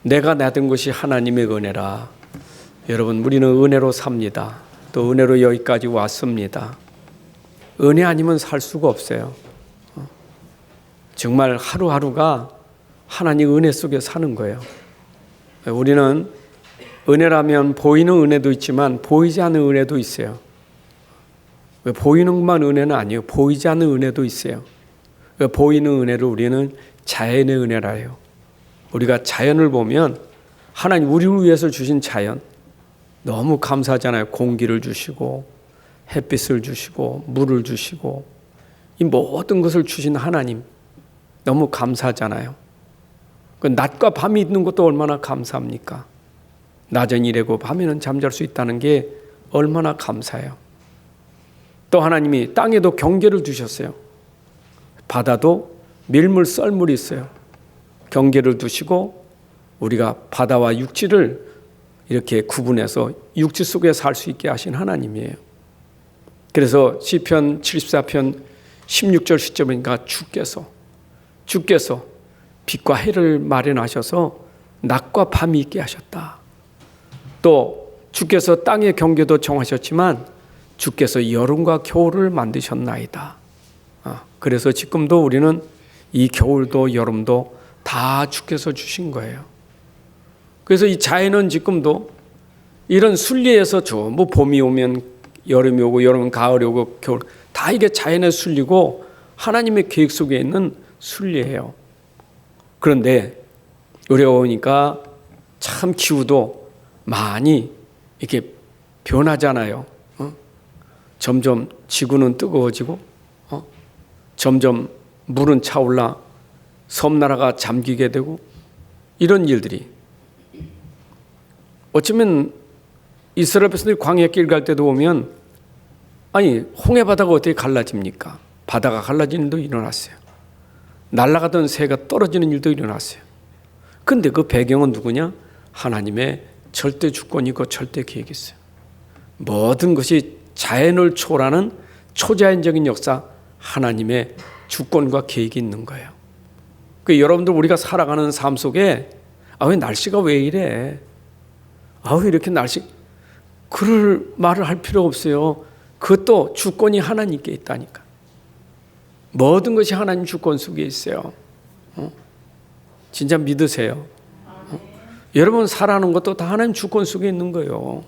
내가 받은 것이 하나님의 은혜라. 여러분, 우리는 은혜로 삽니다. 또 은혜로 여기까지 왔습니다. 은혜 아니면 살 수가 없어요. 정말 하루하루가 하나님 은혜 속에 사는 거예요. 우리는 은혜라면 보이는 은혜도 있지만 보이지 않는 은혜도 있어요. 보이는 것만 은혜는 아니에요. 보이지 않는 은혜도 있어요. 보이는 은혜를 우리는 자연의 은혜라 해요. 우리가 자연을 보면 하나님 우리를 위해서 주신 자연 너무 감사하잖아요. 공기를 주시고 햇빛을 주시고 물을 주시고 이 모든 것을 주신 하나님 너무 감사하잖아요. 그 낮과 밤이 있는 것도 얼마나 감사합니까? 낮은 일하고 밤에는 잠잘 수 있다는 게 얼마나 감사해요. 또 하나님이 땅에도 경계를 두셨어요. 바다도 밀물 썰물이 있어요. 경계를 두시고 우리가 바다와 육지를 이렇게 구분해서 육지 속에 살 수 있게 하신 하나님이에요. 그래서 시편 74편 16절 시점이니까 주께서 빛과 해를 마련하셔서 낮과 밤이 있게 하셨다. 또 주께서 땅의 경계도 정하셨지만 주께서 여름과 겨울을 만드셨나이다. 그래서 지금도 우리는 이 겨울도 여름도 다 주께서 주신 거예요. 그래서 이 자연은 지금도 이런 순리에서 전부 봄이 오면 여름이 오고 여름은 가을이 오고 겨울 다 이게 자연의 순리고 하나님의 계획 속에 있는 순리예요. 그런데 우리가 보니까 참 기후도 많이 이렇게 변하잖아요. 점점 지구는 뜨거워지고 점점 물은 차올라 섬나라가 잠기게 되고 이런 일들이 어쩌면 이스라엘 백성들이 광야길 갈 때도 보면 아니 홍해 바다가 어떻게 갈라집니까? 바다가 갈라지는 일도 일어났어요. 날아가던 새가 떨어지는 일도 일어났어요. 근데 그 배경은 누구냐? 하나님의 절대 주권이고 절대 계획이 있어요. 모든 것이 자연을 초월하는 초자연적인 역사 하나님의 주권과 계획이 있는 거예요. 그 여러분들 우리가 살아가는 삶 속에 왜 날씨가 왜 이래? 왜 이렇게 날씨 그럴 말을 할 필요 없어요. 그것도 주권이 하나님께 있다니까. 모든 것이 하나님 주권 속에 있어요. 진짜 믿으세요. 여러분 살아가는 것도 다 하나님 주권 속에 있는 거예요.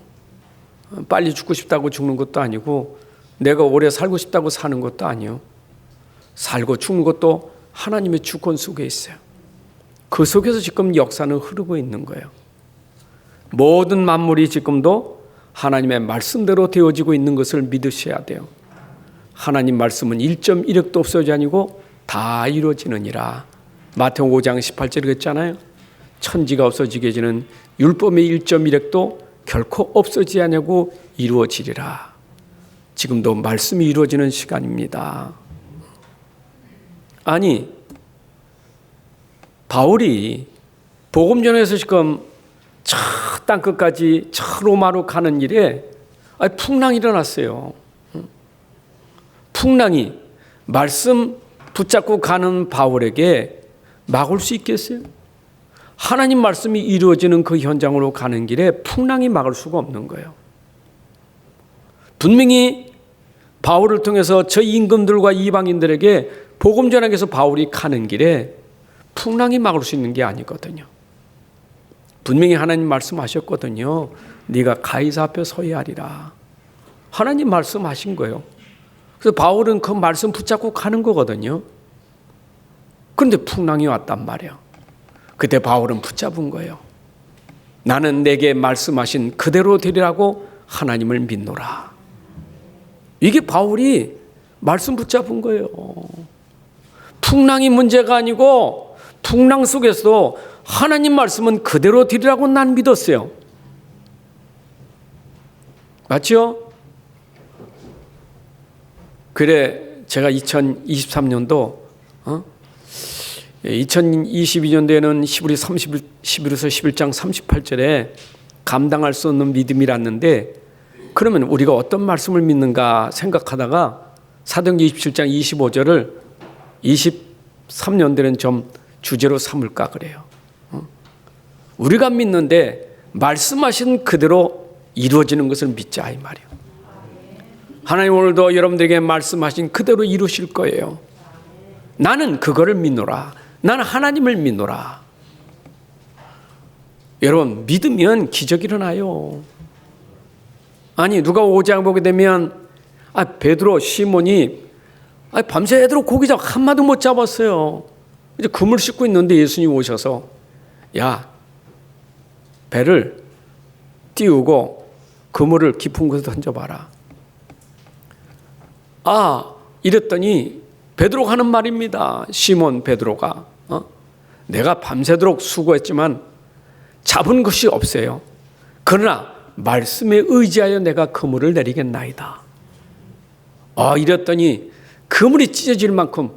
빨리 죽고 싶다고 죽는 것도 아니고 내가 오래 살고 싶다고 사는 것도 아니요. 살고 죽는 것도 하나님의 주권 속에 있어요. 그 속에서 지금 역사는 흐르고 있는 거예요. 모든 만물이 지금도 하나님의 말씀대로 되어지고 있는 것을 믿으셔야 돼요. 하나님 말씀은 1.1획도 없어지 아니고 다 이루어지느니라. 마태복음 5장 18절에 그랬잖아요. 천지가 없어지게 되는 율법의 1.1획도 결코 없어지지 않냐고 이루어지리라. 지금도 말씀이 이루어지는 시간입니다. 아니 바울이 복음 전에서 지금 저 땅끝까지 저 로마로 가는 일에 풍랑이 일어났어요. 풍랑이 말씀 붙잡고 가는 바울에게 막을 수 있겠어요? 하나님 말씀이 이루어지는 그 현장으로 가는 길에 풍랑이 막을 수가 없는 거예요. 분명히 바울을 통해서 저 임금들과 이방인들에게 복음 전하기 위해서 바울이 가는 길에 풍랑이 막을 수 있는 게 아니거든요. 분명히 하나님 말씀하셨거든요. 네가 가이사 앞에 서야 하리라. 하나님 말씀하신 거예요. 그래서 바울은 그 말씀 붙잡고 가는 거거든요. 그런데 풍랑이 왔단 말이에요. 그때 바울은 붙잡은 거예요. 나는 내게 말씀하신 그대로 되리라고 하나님을 믿노라. 이게 바울이 말씀 붙잡은 거예요. 풍랑이 문제가 아니고 풍랑 속에서도 하나님 말씀은 그대로 되리라고 난 믿었어요. 맞죠? 그래 제가 2023년도 2022년도에는 히브리서 11장 38절에 감당할 수 없는 믿음이랐는데 그러면 우리가 어떤 말씀을 믿는가 생각하다가 사도행전 27장 25절을 23년도에는 좀 주제로 삼을까 그래요. 우리가 믿는데 말씀하신 그대로 이루어지는 것을 믿자 이 말이에요. 하나님 오늘도 여러분들에게 말씀하신 그대로 이루실 거예요. 나는 그거를 믿노라. 나는 하나님을 믿노라. 여러분 믿으면 기적이 일어나요. 아니 누가 5장 보게 되면 베드로 시몬이 밤새도록 고기 한 마도 못 잡았어요. 이제 그물 씻고 있는데 예수님 오셔서 야 배를 띄우고 그물을 깊은 곳에 던져봐라. 이랬더니 베드로가 하는 말입니다. 시몬 베드로가 내가 밤새도록 수고했지만 잡은 것이 없어요. 그러나 말씀에 의지하여 내가 그물을 내리겠나이다. 이랬더니 그물이 찢어질 만큼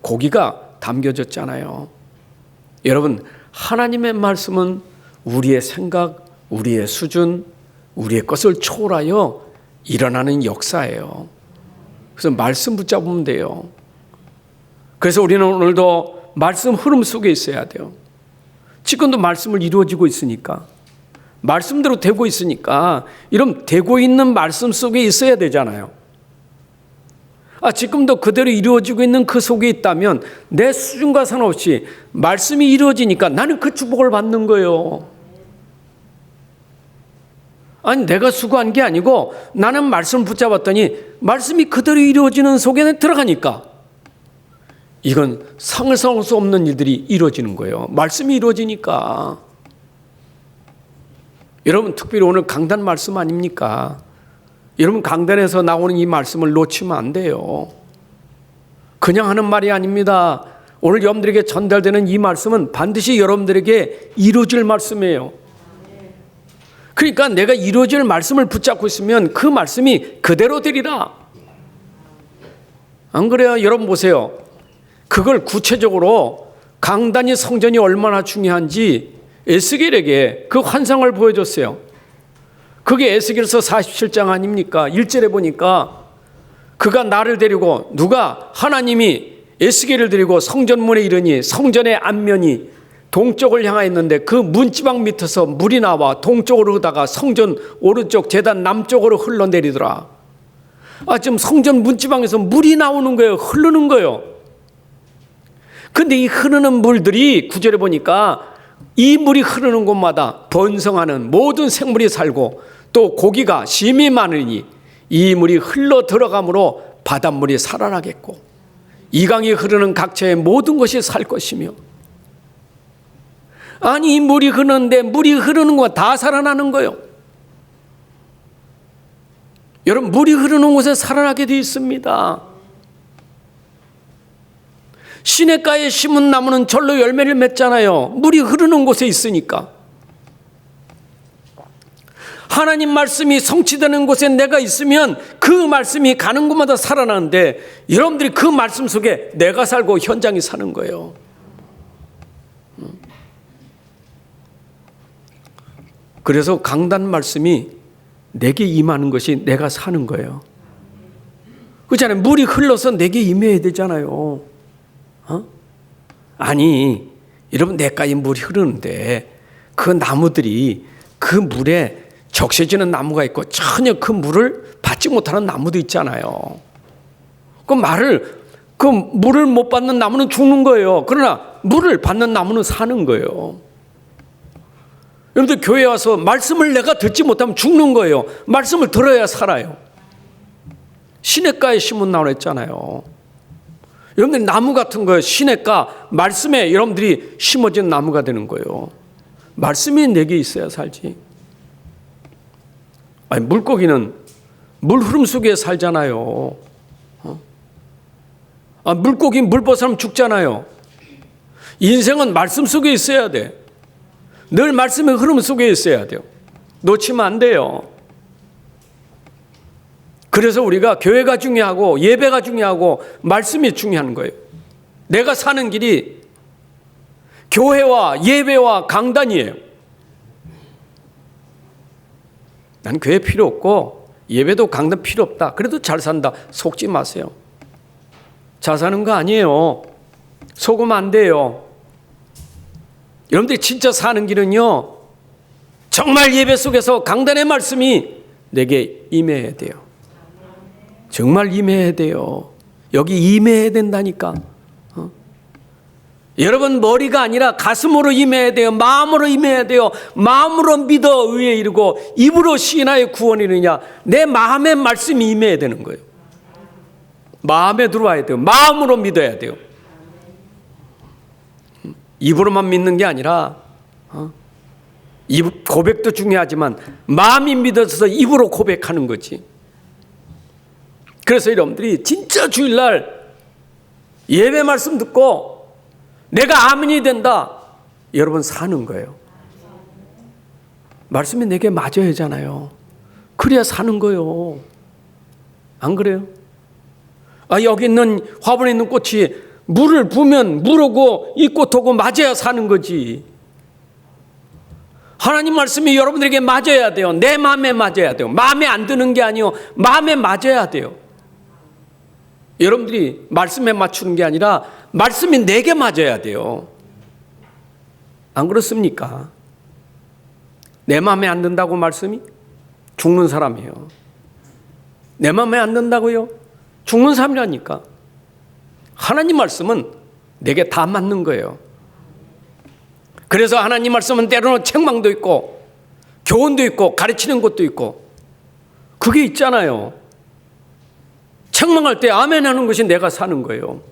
고기가 담겨졌잖아요. 여러분 하나님의 말씀은 우리의 생각, 우리의 수준, 우리의 것을 초월하여 일어나는 역사예요. 그래서 말씀 붙잡으면 돼요. 그래서 우리는 오늘도 말씀 흐름 속에 있어야 돼요. 지금도 말씀을 이루어지고 있으니까, 말씀대로 되고 있으니까 이런 되고 있는 말씀 속에 있어야 되잖아요. 지금도 그대로 이루어지고 있는 그 속에 있다면 내 수준과 상관없이 말씀이 이루어지니까 나는 그 축복을 받는 거예요. 내가 수고한 게 아니고 나는 말씀을 붙잡았더니 말씀이 그대로 이루어지는 속에 들어가니까 이건 상을 수 없는 일들이 이루어지는 거예요. 말씀이 이루어지니까. 여러분 특별히 오늘 강단 말씀 아닙니까? 여러분 강단에서 나오는 이 말씀을 놓치면 안 돼요. 그냥 하는 말이 아닙니다. 오늘 여러분들에게 전달되는 이 말씀은 반드시 여러분들에게 이루어질 말씀이에요. 그러니까 내가 이루어질 말씀을 붙잡고 있으면 그 말씀이 그대로 되리라. 안 그래요? 여러분 보세요. 그걸 구체적으로 강단이 성전이 얼마나 중요한지 에스겔에게 그 환상을 보여줬어요. 그게 에스겔서 47장 아닙니까? 1절에 보니까 그가 나를 데리고 하나님이 에스겔을 데리고 성전문에 이르니 성전의 앞면이 동쪽을 향하였는데 그 문지방 밑에서 물이 나와 동쪽으로 흐르다가 성전 오른쪽 제단 남쪽으로 흘러내리더라. 지금 성전 문지방에서 물이 나오는 거예요. 흐르는 거예요. 근데 이 흐르는 물들이 9절에 보니까 이 물이 흐르는 곳마다 번성하는 모든 생물이 살고 또 고기가 심히 많으니 이 물이 흘러 들어가므로 바닷물이 살아나겠고 이 강이 흐르는 각처의 모든 것이 살 것이며 이 물이 흐르는데 물이 흐르는 거 다 살아나는 거예요. 여러분 물이 흐르는 곳에 살아나게 되어 있습니다. 시냇가에 심은 나무는 절로 열매를 맺잖아요. 물이 흐르는 곳에 있으니까. 하나님 말씀이 성취되는 곳에 내가 있으면 그 말씀이 가는 곳마다 살아나는데 여러분들이 그 말씀 속에 내가 살고 현장이 사는 거예요. 그래서 강단 말씀이 내게 임하는 것이 내가 사는 거예요. 그렇잖아요. 물이 흘러서 내게 임해야 되잖아요. 여러분 내가에 물이 흐르는데 그 나무들이 그 물에 적셔지는 나무가 있고 전혀 그 물을 받지 못하는 나무도 있잖아요. 그 물을 못 받는 나무는 죽는 거예요. 그러나 물을 받는 나무는 사는 거예요. 여러분들 교회 와서 말씀을 내가 듣지 못하면 죽는 거예요. 말씀을 들어야 살아요. 시냇가에 심은 나무 했잖아요. 여러분들이 나무 같은 거예요. 시냇가 말씀에 여러분들이 심어진 나무가 되는 거예요. 말씀이 내게 있어야 살지. 물고기는 물 흐름 속에 살잖아요. 물고기 물 벗으면 죽잖아요. 인생은 말씀 속에 있어야 돼. 늘 말씀의 흐름 속에 있어야 돼요. 놓치면 안 돼요. 그래서 우리가 교회가 중요하고 예배가 중요하고 말씀이 중요한 거예요. 내가 사는 길이 교회와 예배와 강단이에요. 난 교회 필요 없고 예배도 강단 필요 없다. 그래도 잘 산다. 속지 마세요. 잘 사는 거 아니에요. 속으면 안 돼요. 여러분들이 진짜 사는 길은요, 정말 예배 속에서 강단의 말씀이 내게 임해야 돼요. 정말 임해야 돼요. 여기 임해야 된다니까. 여러분, 머리가 아니라 가슴으로 임해야 돼요. 마음으로 임해야 돼요. 마음으로 믿어 의에 이르고 입으로 시인하여 구원이 이르느냐. 내 마음의 말씀이 임해야 되는 거예요. 마음에 들어와야 돼요. 마음으로 믿어야 돼요. 입으로만 믿는 게 아니라 입 고백도 중요하지만 마음이 믿어서 입으로 고백하는 거지. 그래서 여러분들이 진짜 주일날 예배 말씀 듣고 내가 아멘이 된다, 여러분 사는 거예요. 말씀이 내게 맞아야 하잖아요. 그래야 사는 거예요. 안 그래요? 여기 있는 화분에 있는 꽃이 물을 부으면 물오고 이 꽃하고 맞아야 사는 거지. 하나님 말씀이 여러분들에게 맞아야 돼요. 내 마음에 맞아야 돼요. 마음에 안 드는 게 아니요, 마음에 맞아야 돼요. 여러분들이 말씀에 맞추는 게 아니라 말씀이 내게 맞아야 돼요. 안 그렇습니까? 내 마음에 안 든다고 말씀이? 죽는 사람이에요. 내 마음에 안 든다고요? 죽는 사람이라니까. 하나님 말씀은 내게 다 맞는 거예요. 그래서 하나님 말씀은 때로는 책망도 있고 교훈도 있고 가르치는 것도 있고 그게 있잖아요. 책망할 때 아멘 하는 것이 내가 사는 거예요.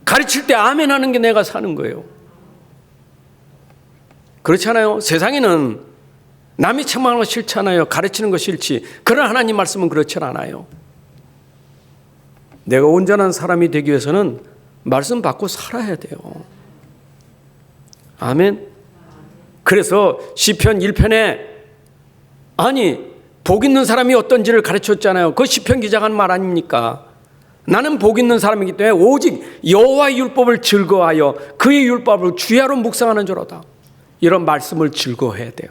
가르칠 때 아멘 하는 게 내가 사는 거예요. 그렇잖아요. 세상에는 남이 책망하는 거 싫잖아요. 가르치는 거 싫지. 그러나 하나님 말씀은 그렇지 않아요. 내가 온전한 사람이 되기 위해서는 말씀 받고 살아야 돼요. 아멘. 그래서 시편 1편에 복 있는 사람이 어떤지를 가르쳤잖아요. 그 시편 기자가 한 말 아닙니까? 나는 복 있는 사람이기 때문에 오직 여호와의 율법을 즐거워하여 그의 율법을 주야로 묵상하는 자로다. 이런 말씀을 즐거워해야 돼요.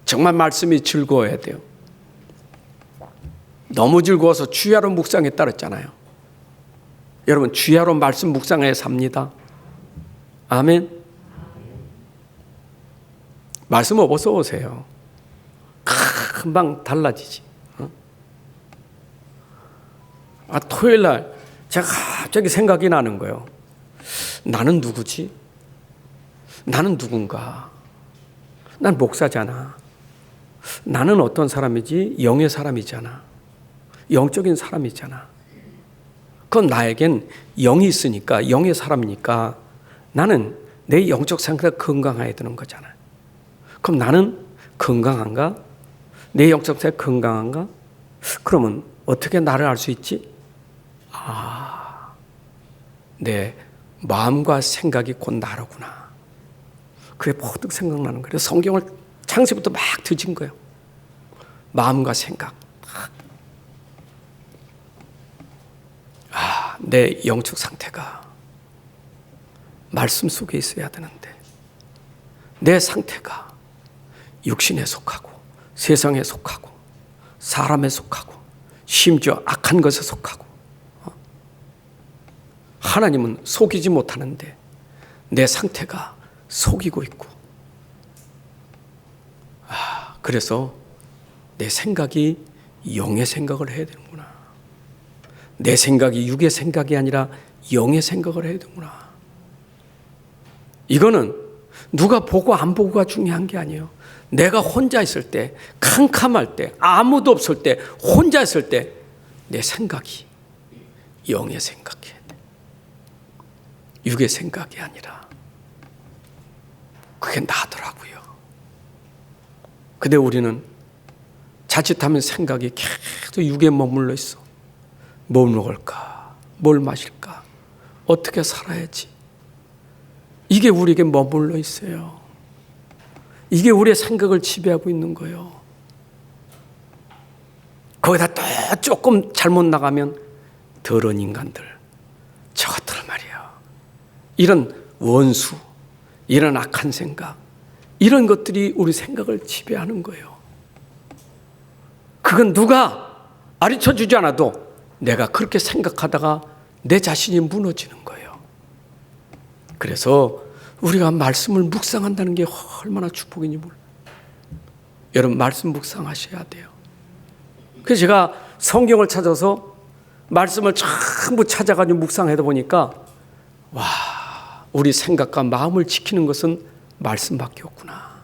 정말 말씀이 즐거워야 돼요. 너무 즐거워서 주야로 묵상에 따랐잖아요. 여러분, 주야로 말씀 묵상해 삽니다. 아멘. 말씀 업어서 오세요. 금방 달라지지. 토요일 날 제가 갑자기 생각이 나는 거예요. 나는 누구지? 나는 누군가? 난 목사잖아. 나는 어떤 사람이지? 영의 사람이잖아. 영적인 사람이잖아. 그건 나에겐 영이 있으니까, 영의 사람이니까 나는 내 영적 상태가 건강해야 되는 거잖아. 그럼 나는 건강한가? 내 영적 상태가 건강한가? 그러면 어떻게 나를 알 수 있지? 내 마음과 생각이 곧 나로구나. 그게 퍼뜩 생각나는 거예요. 성경을 창세부터 막 뒤진 거예요. 마음과 생각. 내 영적 상태가 말씀 속에 있어야 되는데 내 상태가 육신에 속하고 세상에 속하고 사람에 속하고 심지어 악한 것에 속하고 하나님은 속이지 못하는데 내 상태가 속이고 있고 그래서 내 생각이 영의 생각을 해야 되는구나. 내 생각이 육의 생각이 아니라 영의 생각을 해야 되는구나. 이거는 누가 보고 안 보고가 중요한 게 아니에요. 내가 혼자 있을 때, 캄캄할 때, 아무도 없을 때, 혼자 있을 때 내 생각이 영의 생각해야 돼. 육의 생각이 아니라. 그게 나더라고요. 근데 우리는 자칫하면 생각이 계속 육에 머물러 있어. 뭘 먹을까? 뭘 마실까? 어떻게 살아야지? 이게 우리에게 머물러 있어요. 이게 우리의 생각을 지배하고 있는 거예요. 거기다 또 조금 잘못 나가면 더러운 인간들, 저것들 말이야. 이런 원수, 이런 악한 생각, 이런 것들이 우리 생각을 지배하는 거예요. 그건 누가 가르쳐주지 않아도 내가 그렇게 생각하다가 내 자신이 무너지는 거예요. 그래서 우리가 말씀을 묵상한다는 게 얼마나 축복인지 몰라요. 여러분 말씀 묵상하셔야 돼요. 그래서 제가 성경을 찾아서 말씀을 전부 찾아가지고 묵상하다 보니까 와, 우리 생각과 마음을 지키는 것은 말씀밖에 없구나.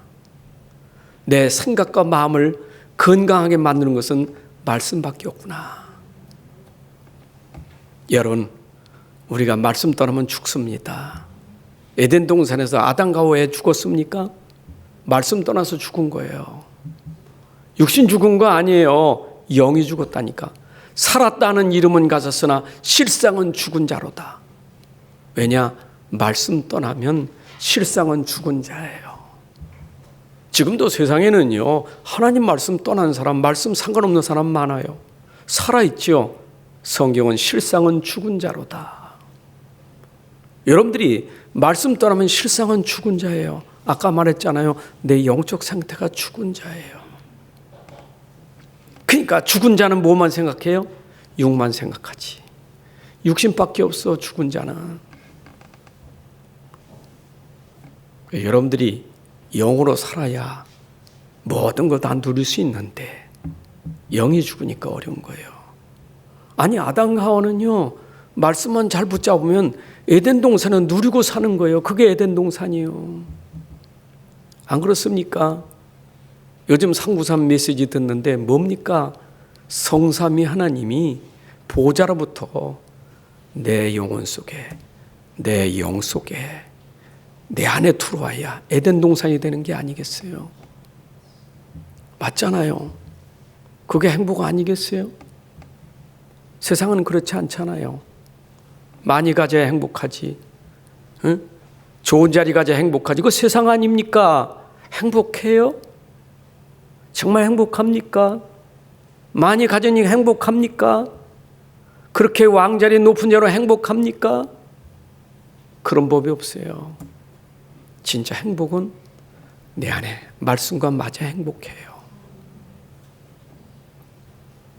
내 생각과 마음을 건강하게 만드는 것은 말씀밖에 없구나. 여러분, 우리가 말씀 떠나면 죽습니다. 에덴 동산에서 아담과 왜 죽었습니까? 말씀 떠나서 죽은 거예요. 육신 죽은 거 아니에요. 영이 죽었다니까. 살았다는 이름은 가졌으나 실상은 죽은 자로다. 왜냐? 말씀 떠나면 실상은 죽은 자예요. 지금도 세상에는요, 하나님 말씀 떠난 사람, 말씀 상관없는 사람 많아요. 살아있죠. 성경은 실상은 죽은 자로다. 여러분들이 말씀 떠나면 실상은 죽은 자예요. 아까 말했잖아요. 내 영적 상태가 죽은 자예요. 그러니까 죽은 자는 뭐만 생각해요? 육만 생각하지. 육신밖에 없어, 죽은 자는. 여러분들이 영으로 살아야 모든 거 다 누릴 수 있는데 영이 죽으니까 어려운 거예요. 아니, 아담과 하와는요, 말씀만 잘 붙잡으면 에덴 동산은 누리고 사는 거예요. 그게 에덴 동산이에요. 안 그렇습니까? 요즘 상부산 메시지 듣는데 뭡니까? 성삼위 하나님이 보좌로부터 내 영혼 속에, 내 영 속에, 내 안에 들어와야 에덴 동산이 되는 게 아니겠어요? 맞잖아요. 그게 행복 아니겠어요? 세상은 그렇지 않잖아요. 많이 가져야 행복하지. 응? 좋은 자리 가져야 행복하지. 그 세상 아닙니까? 행복해요? 정말 행복합니까? 많이 가져니 행복합니까? 그렇게 왕자리 높은 자로 행복합니까? 그런 법이 없어요. 진짜 행복은 내 안에 말씀과 맞아 행복해요.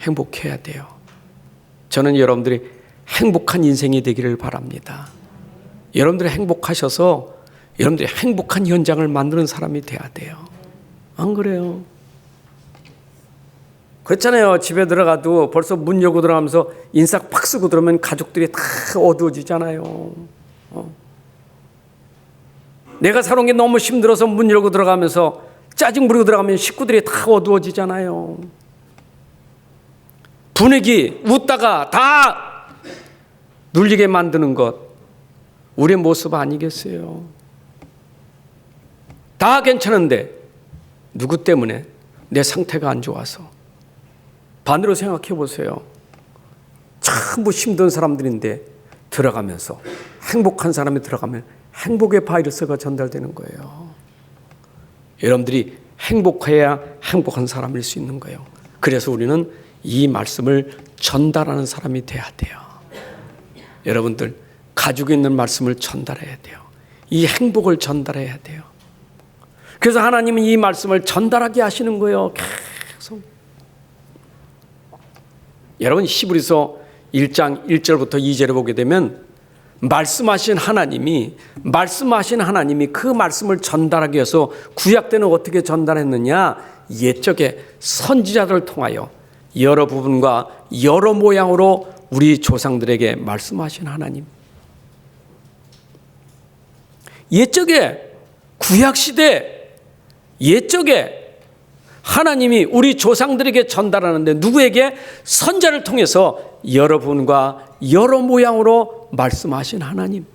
행복해야 돼요. 저는 여러분들이 행복한 인생이 되기를 바랍니다. 여러분들이 행복하셔서 여러분들이 행복한 현장을 만드는 사람이 돼야 돼요. 안 그래요? 그렇잖아요. 집에 들어가도 벌써 문 열고 들어가면서 인상 팍 쓰고 들어오면 가족들이 다 어두워지잖아요. 내가 살아온 게 너무 힘들어서 문 열고 들어가면서 짜증 부리고 들어가면 식구들이 다 어두워지잖아요. 분위기 웃다가 다 눌리게 만드는 것, 우리의 모습 아니겠어요? 다 괜찮은데 누구 때문에? 내 상태가 안 좋아서. 반대로 생각해 보세요. 전부 힘든 사람들인데 들어가면서 행복한 사람이 들어가면 행복의 바이러스가 전달되는 거예요. 여러분들이 행복해야 행복한 사람일 수 있는 거예요. 그래서 우리는 이 말씀을 전달하는 사람이 돼야 돼요. 여러분들 가지고 있는 말씀을 전달해야 돼요. 이 행복을 전달해야 돼요. 그래서 하나님은 이 말씀을 전달하게 하시는 거예요. 계속. 여러분 히브리서 1장 1절부터 2절을 보게 되면 말씀하신 하나님이 그 말씀을 전달하기 위해서 구약 때는 어떻게 전달했느냐? 옛적에 선지자들을 통하여 여러 부분과 여러 모양으로 우리 조상들에게 말씀하신 하나님. 옛적에 구약시대 옛적에 하나님이 우리 조상들에게 전달하는데 누구에게? 선자를 통해서 여러 분과 여러 모양으로 말씀하신 하나님.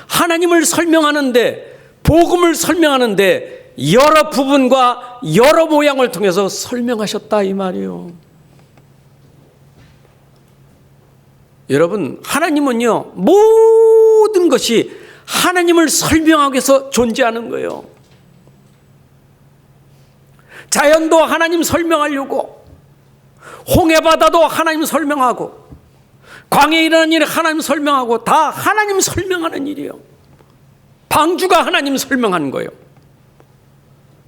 하나님을 설명하는데, 복음을 설명하는데 여러 부분과 여러 모양을 통해서 설명하셨다 이 말이에요. 여러분, 하나님은요, 모든 것이 하나님을 설명하기 위해서 존재하는 거예요. 자연도 하나님 설명하려고, 홍해바다도 하나님 설명하고, 광야에 일어나는 일을 하나님 설명하고, 다 하나님 설명하는 일이에요. 방주가 하나님 설명하는 거예요.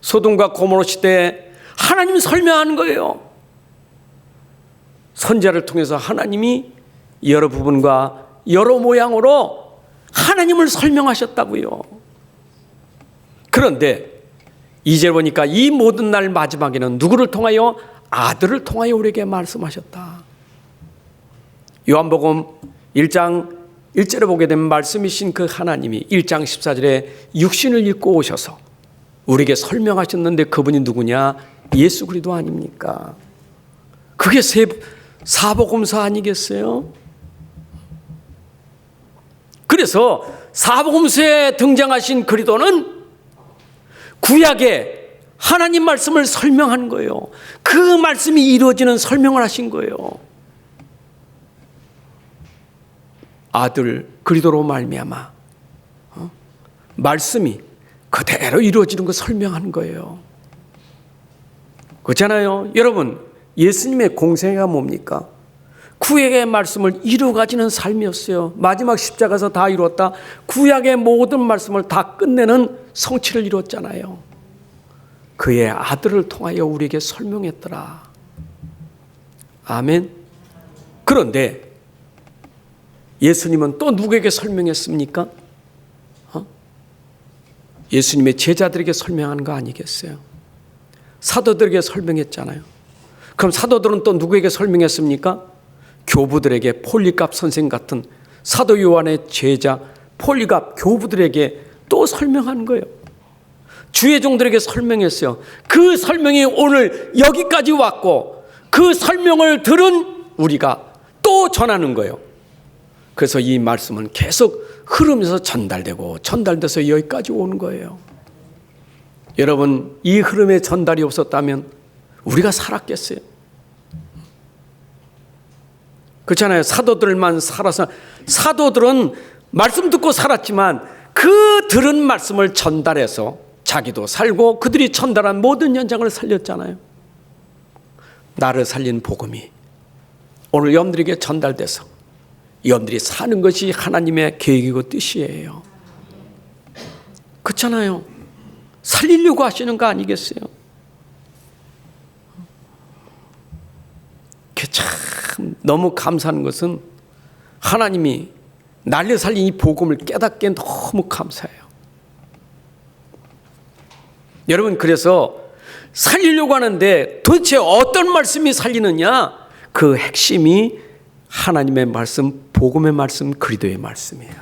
소돔과 고모라 시대에 하나님 설명하는 거예요. 선지자를 통해서 하나님이 여러 부분과 여러 모양으로 하나님을 설명하셨다고요. 그런데 이제 보니까 이 모든 날 마지막에는 누구를 통하여? 아들을 통하여 우리에게 말씀하셨다. 요한복음 1장 1절에 보게 되면 말씀이신 그 하나님이 1장 14절에 육신을 입고 오셔서 우리에게 설명하셨는데 그분이 누구냐? 예수 그리스도 아닙니까? 그게 사복음서 아니겠어요? 그래서 사복음서에 등장하신 그리스도는 구약에 하나님 말씀을 설명한 거예요. 그 말씀이 이루어지는 설명을 하신 거예요. 아들 그리스도로 말미암아 말씀이 그대로 이루어지는 걸 설명한 거예요. 그렇잖아요. 여러분, 예수님의 공생애가 뭡니까? 구약의 말씀을 이루어가지는 삶이었어요. 마지막 십자가에서 다 이루었다. 구약의 모든 말씀을 다 끝내는 성취를 이루었잖아요. 그의 아들을 통하여 우리에게 설명했더라. 아멘. 그런데 예수님은 또 누구에게 설명했습니까? 예수님의 제자들에게 설명한 거 아니겠어요? 사도들에게 설명했잖아요. 그럼 사도들은 또 누구에게 설명했습니까? 교부들에게, 폴리갑 선생 같은 사도 요한의 제자 폴리갑 교부들에게 또 설명한 거예요. 주의 종들에게 설명했어요. 그 설명이 오늘 여기까지 왔고 그 설명을 들은 우리가 또 전하는 거예요. 그래서 이 말씀은 계속 흐르면서 전달돼서 여기까지 오는 거예요. 여러분, 이 흐름에 전달이 없었다면 우리가 살았겠어요? 그렇잖아요. 사도들만 살아서, 사도들은 말씀 듣고 살았지만 그 들은 말씀을 전달해서 자기도 살고 그들이 전달한 모든 현장을 살렸잖아요. 나를 살린 복음이 오늘 여러분들에게 전달돼서 여러분들이 사는 것이 하나님의 계획이고 뜻이에요. 그렇잖아요. 살리려고 하시는 거 아니겠어요? 참 너무 감사한 것은 하나님이 날려 살린 이 복음을 깨닫기에 너무 감사해요. 여러분, 그래서 살리려고 하는데 도대체 어떤 말씀이 살리느냐? 그 핵심이 하나님의 말씀, 복음의 말씀, 그리스도의 말씀이에요.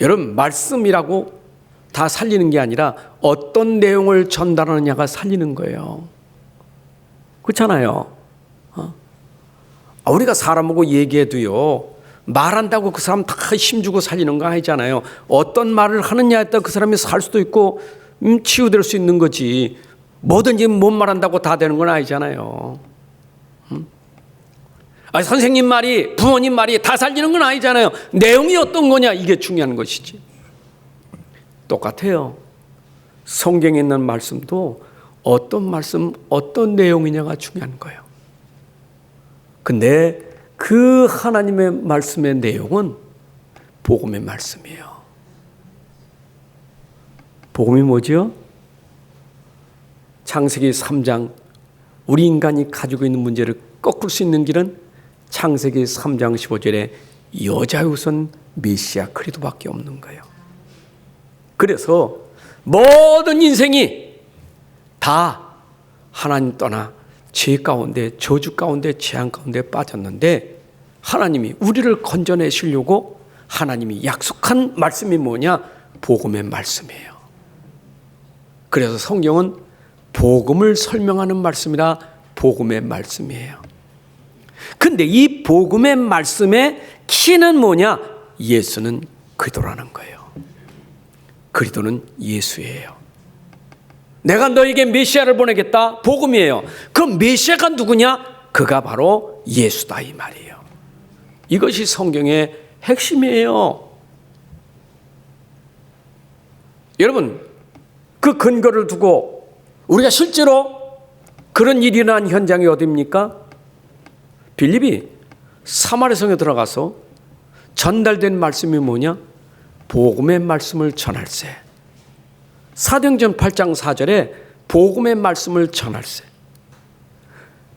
여러분, 말씀이라고 다 살리는 게 아니라 어떤 내용을 전달하느냐가 살리는 거예요. 그렇잖아요. 우리가 사람하고 얘기해도요, 말한다고 그 사람 다 힘주고 살리는 거 아니잖아요. 어떤 말을 하느냐에 따라 그 사람이 살 수도 있고 치유될 수 있는 거지. 뭐든지 못 말한다고 다 되는 건 아니잖아요. 선생님 말이, 부모님 말이 다 살리는 건 아니잖아요. 내용이 어떤 거냐, 이게 중요한 것이지. 똑같아요. 성경에 있는 말씀도 어떤 말씀, 어떤 내용이냐가 중요한 거예요. 근데 그 하나님의 말씀의 내용은 복음의 말씀이에요. 복음이 뭐죠? 창세기 3장, 우리 인간이 가지고 있는 문제를 꺾을 수 있는 길은 창세기 3장 15절에 여자의 우선 메시아 그리스도밖에 없는 거예요. 그래서 모든 인생이 다 하나님 떠나 죄 가운데, 저주 가운데, 재앙 가운데 빠졌는데 하나님이 우리를 건져내시려고 하나님이 약속한 말씀이 뭐냐? 복음의 말씀이에요. 그래서 성경은 복음을 설명하는 말씀이라 복음의 말씀이에요. 근데 이 복음의 말씀의 키는 뭐냐? 예수는 그리스도라는 거예요. 그리스도는 예수예요. 내가 너에게 메시아를 보내겠다. 복음이에요. 그 메시아가 누구냐? 그가 바로 예수다, 이 말이에요. 이것이 성경의 핵심이에요. 여러분, 그 근거를 두고 우리가 실제로 그런 일이 일어난 현장이 어디입니까? 빌립이 사마리아 성에 들어가서 전달된 말씀이 뭐냐? 복음의 말씀을 전할세. 사도행전 8장 4절에 복음의 말씀을 전할세.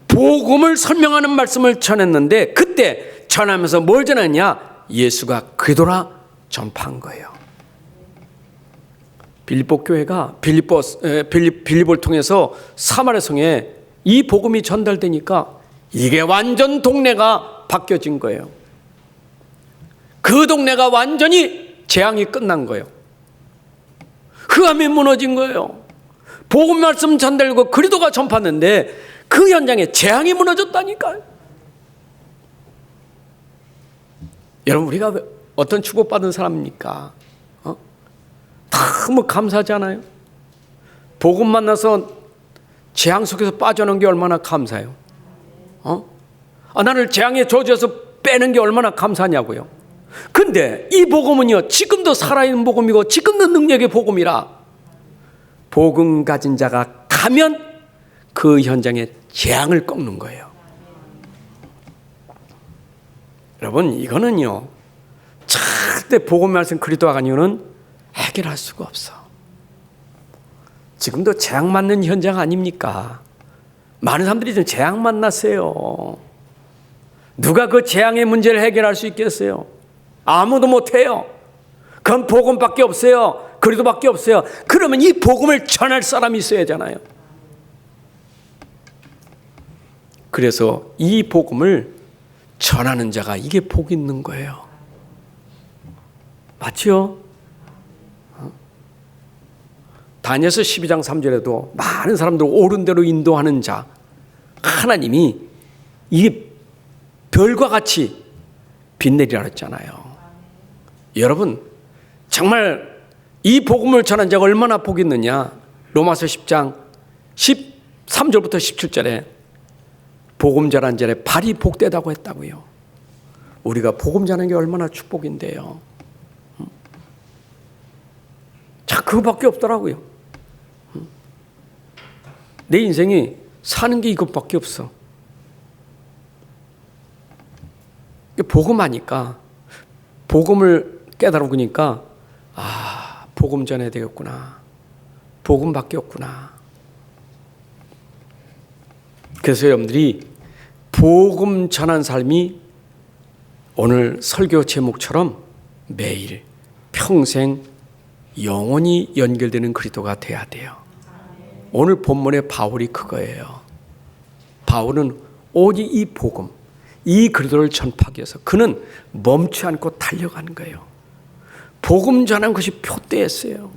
복음을 설명하는 말씀을 전했는데 그때 전하면서 뭘 전했냐? 예수가 그리스도라 전파한 거예요. 빌립보 교회가 빌립보를 통해서 사마리아 성에 이 복음이 전달되니까 이게 완전 동네가 바뀌어진 거예요. 그 동네가 완전히 재앙이 끝난 거예요. 흑암이 무너진 거예요. 복음 말씀 전달되고 그리스도가 전파했는데 그 현장에 재앙이 무너졌다니까요. 여러분, 우리가 어떤 축복받은 사람입니까? 너무 감사하지 않아요? 복음 만나서 재앙 속에서 빠져나온 게 얼마나 감사해요. 나를 재앙의 저주에서 빼는 게 얼마나 감사하냐고요. 근데 이 복음은요, 지금도 살아있는 복음이고 지금도 능력의 복음이라 복음 가진 자가 가면 그 현장에 재앙을 꺾는 거예요. 여러분, 이거는요, 절대 복음 말씀 그리스도가 아니오는 해결할 수가 없어. 지금도 재앙 맞는 현장 아닙니까? 많은 사람들이 지금 재앙 만났어요. 누가 그 재앙의 문제를 해결할 수 있겠어요? 아무도 못해요. 그건 복음밖에 없어요. 그리스도밖에 없어요. 그러면 이 복음을 전할 사람이 있어야 하잖아요. 그래서 이 복음을 전하는 자가 이게 복 있는 거예요. 맞죠? 다니엘서 12장 3절에도 많은 사람들을 옳은 대로 인도하는 자, 하나님이 이게 별과 같이 빛내리라 했잖아요. 여러분, 정말 이 복음을 전한 자가 얼마나 복 있느냐. 로마서 10장 13절부터 17절에 복음 전한 자의 발이 복되다고 했다고요. 우리가 복음 전하는 게 얼마나 축복인데요. 자, 그거밖에 없더라고요. 내 인생이 사는 게 이것밖에 없어. 복음하니까, 복음을 깨달으니까, 복음 전해야 되겠구나. 복음밖에 없구나. 그래서 여러분들이 복음 전한 삶이 오늘 설교 제목처럼 매일 평생 영원히 연결되는 그리스도가 돼야 돼요. 오늘 본문의 바울이 그거예요. 바울은 오직 이 복음, 이 그리스도를 전파하기 위해서 그는 멈추지 않고 달려가는 거예요. 복음 전한 것이 표대였어요.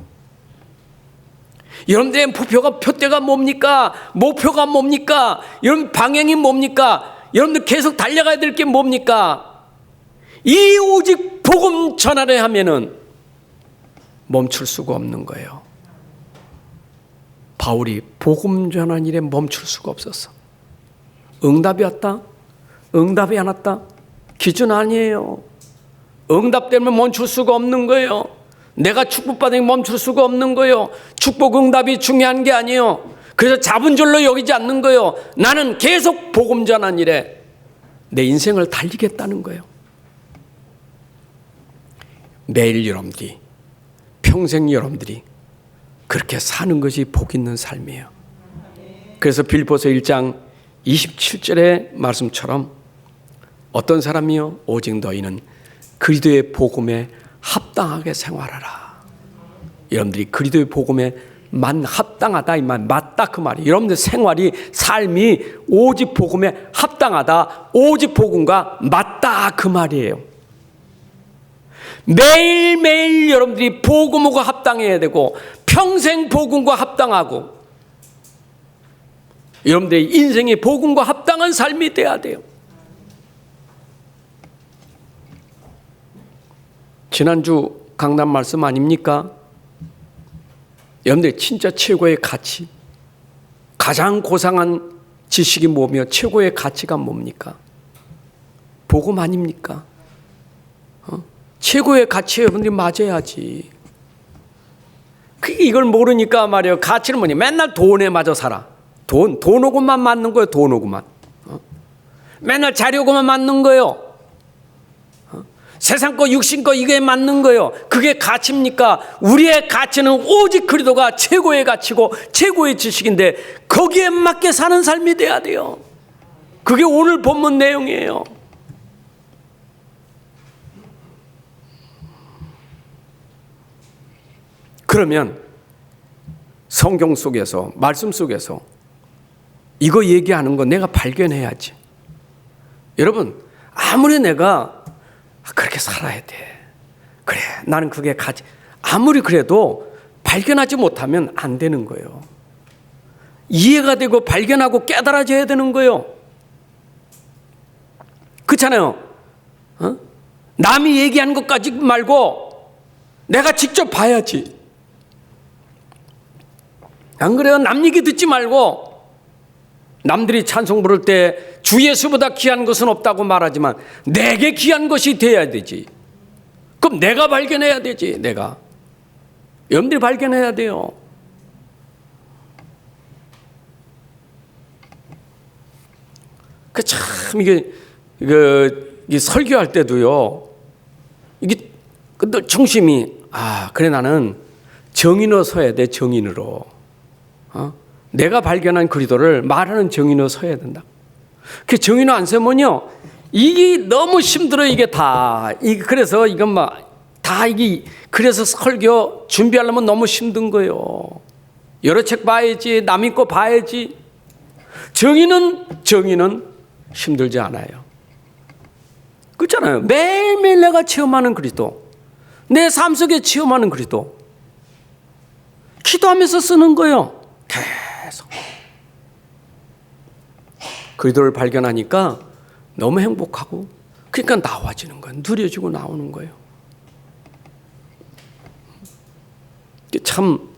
여러분들의 표대가 뭡니까? 목표가 뭡니까? 여러분 방향이 뭡니까? 여러분들 계속 달려가야 될 게 뭡니까? 이 오직 복음 전하려 하면은 멈출 수가 없는 거예요. 바울이 복음 전한 일에 멈출 수가 없었어. 응답이 왔다? 응답이 안 왔다? 기준 아니에요. 응답 때문에 멈출 수가 없는 거예요. 내가 축복받으니 멈출 수가 없는 거예요. 축복 응답이 중요한 게 아니에요. 그래서 잡은 줄로 여기지 않는 거예요. 나는 계속 복음 전한 일에 내 인생을 달리겠다는 거예요. 매일 여러분들이, 평생 여러분들이 그렇게 사는 것이 복 있는 삶이에요. 그래서 빌립보서 1장 27절의 말씀처럼 어떤 사람이요? 오직 너희는 그리스도의 복음에 합당하게 생활하라. 여러분들이 그리스도의 복음에 합당하다 이 말, 맞다 그 말이. 여러분들 생활이, 삶이 오직 복음에 합당하다, 오직 복음과 맞다 그 말이에요. 매일매일 여러분들이 복음과 합당해야 되고 평생 복음과 합당하고 여러분들의 인생이 복음과 합당한 삶이 돼야 돼요. 지난주 강단 말씀 아닙니까? 여러분들 진짜 최고의 가치, 가장 고상한 지식이 뭐며 최고의 가치가 뭡니까? 복음 아닙니까? 최고의 가치 여러분들이 맞아야지. 이걸 모르니까 말이에요. 가치는 뭐냐? 맨날 돈에 맞아 살아. 돈 오고만 맞는 거예요. 돈 오고만. 맨날 자리 오고만 맞는 거예요. 세상 거 육신 거 이게 맞는 거예요. 그게 가치입니까? 우리의 가치는 오직 그리스도가 최고의 가치고 최고의 지식인데 거기에 맞게 사는 삶이 돼야 돼요. 그게 오늘 본문 내용이에요. 그러면 성경 속에서, 말씀 속에서 이거 얘기하는 거 내가 발견해야지. 여러분, 아무리 내가 그렇게 살아야 돼, 그래 나는 그게 아무리 그래도 발견하지 못하면 안 되는 거예요. 이해가 되고 발견하고 깨달아져야 되는 거예요. 그렇잖아요. 남이 얘기한 것까지 말고 내가 직접 봐야지. 안 그래요? 남 얘기 듣지 말고, 남들이 찬송 부를 때 주 예수보다 귀한 것은 없다고 말하지만 내게 귀한 것이 돼야 되지. 그럼 내가 발견해야 되지. 내가. 여러분들이 발견해야 돼요. 참 이게 설교할 때도요, 이게 중심이 그래 나는 정인으로 서야 돼. 정인으로. 내가 발견한 그리스도를 말하는 정인으로 서야 된다. 그 정인으로 안 서면요, 이게 너무 힘들어. 이게 다 그래서 이건 이게 그래서 설교 준비하려면 너무 힘든 거예요. 여러 책 봐야지, 남의 거 봐야지. 정인은 힘들지 않아요. 그렇잖아요. 매일매일 내가 체험하는 그리스도, 내 삶 속에 체험하는 그리스도, 기도하면서 쓰는 거예요. 계속 그리스도를 발견하니까 너무 행복하고, 그러니까 나와지는 거예요. 누려지고 나오는 거예요. 참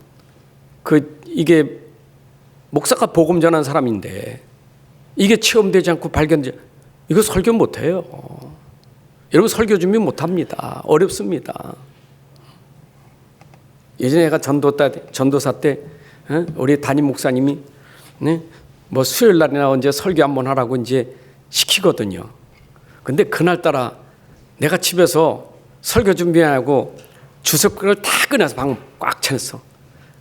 이게 목사가 복음 전한 사람인데 이게 체험되지 않고 발견되지, 이거 설교 못해요. 여러분 설교 준비 못합니다. 어렵습니다. 예전에 내가 전도사 때 우리 담임 목사님이 뭐 수요일 날이나 언제 설교 한번 하라고 이제 시키거든요. 근데 그날따라 내가 집에서 설교 준비하고 주석을 다 꺼내서 방 꽉 찼어.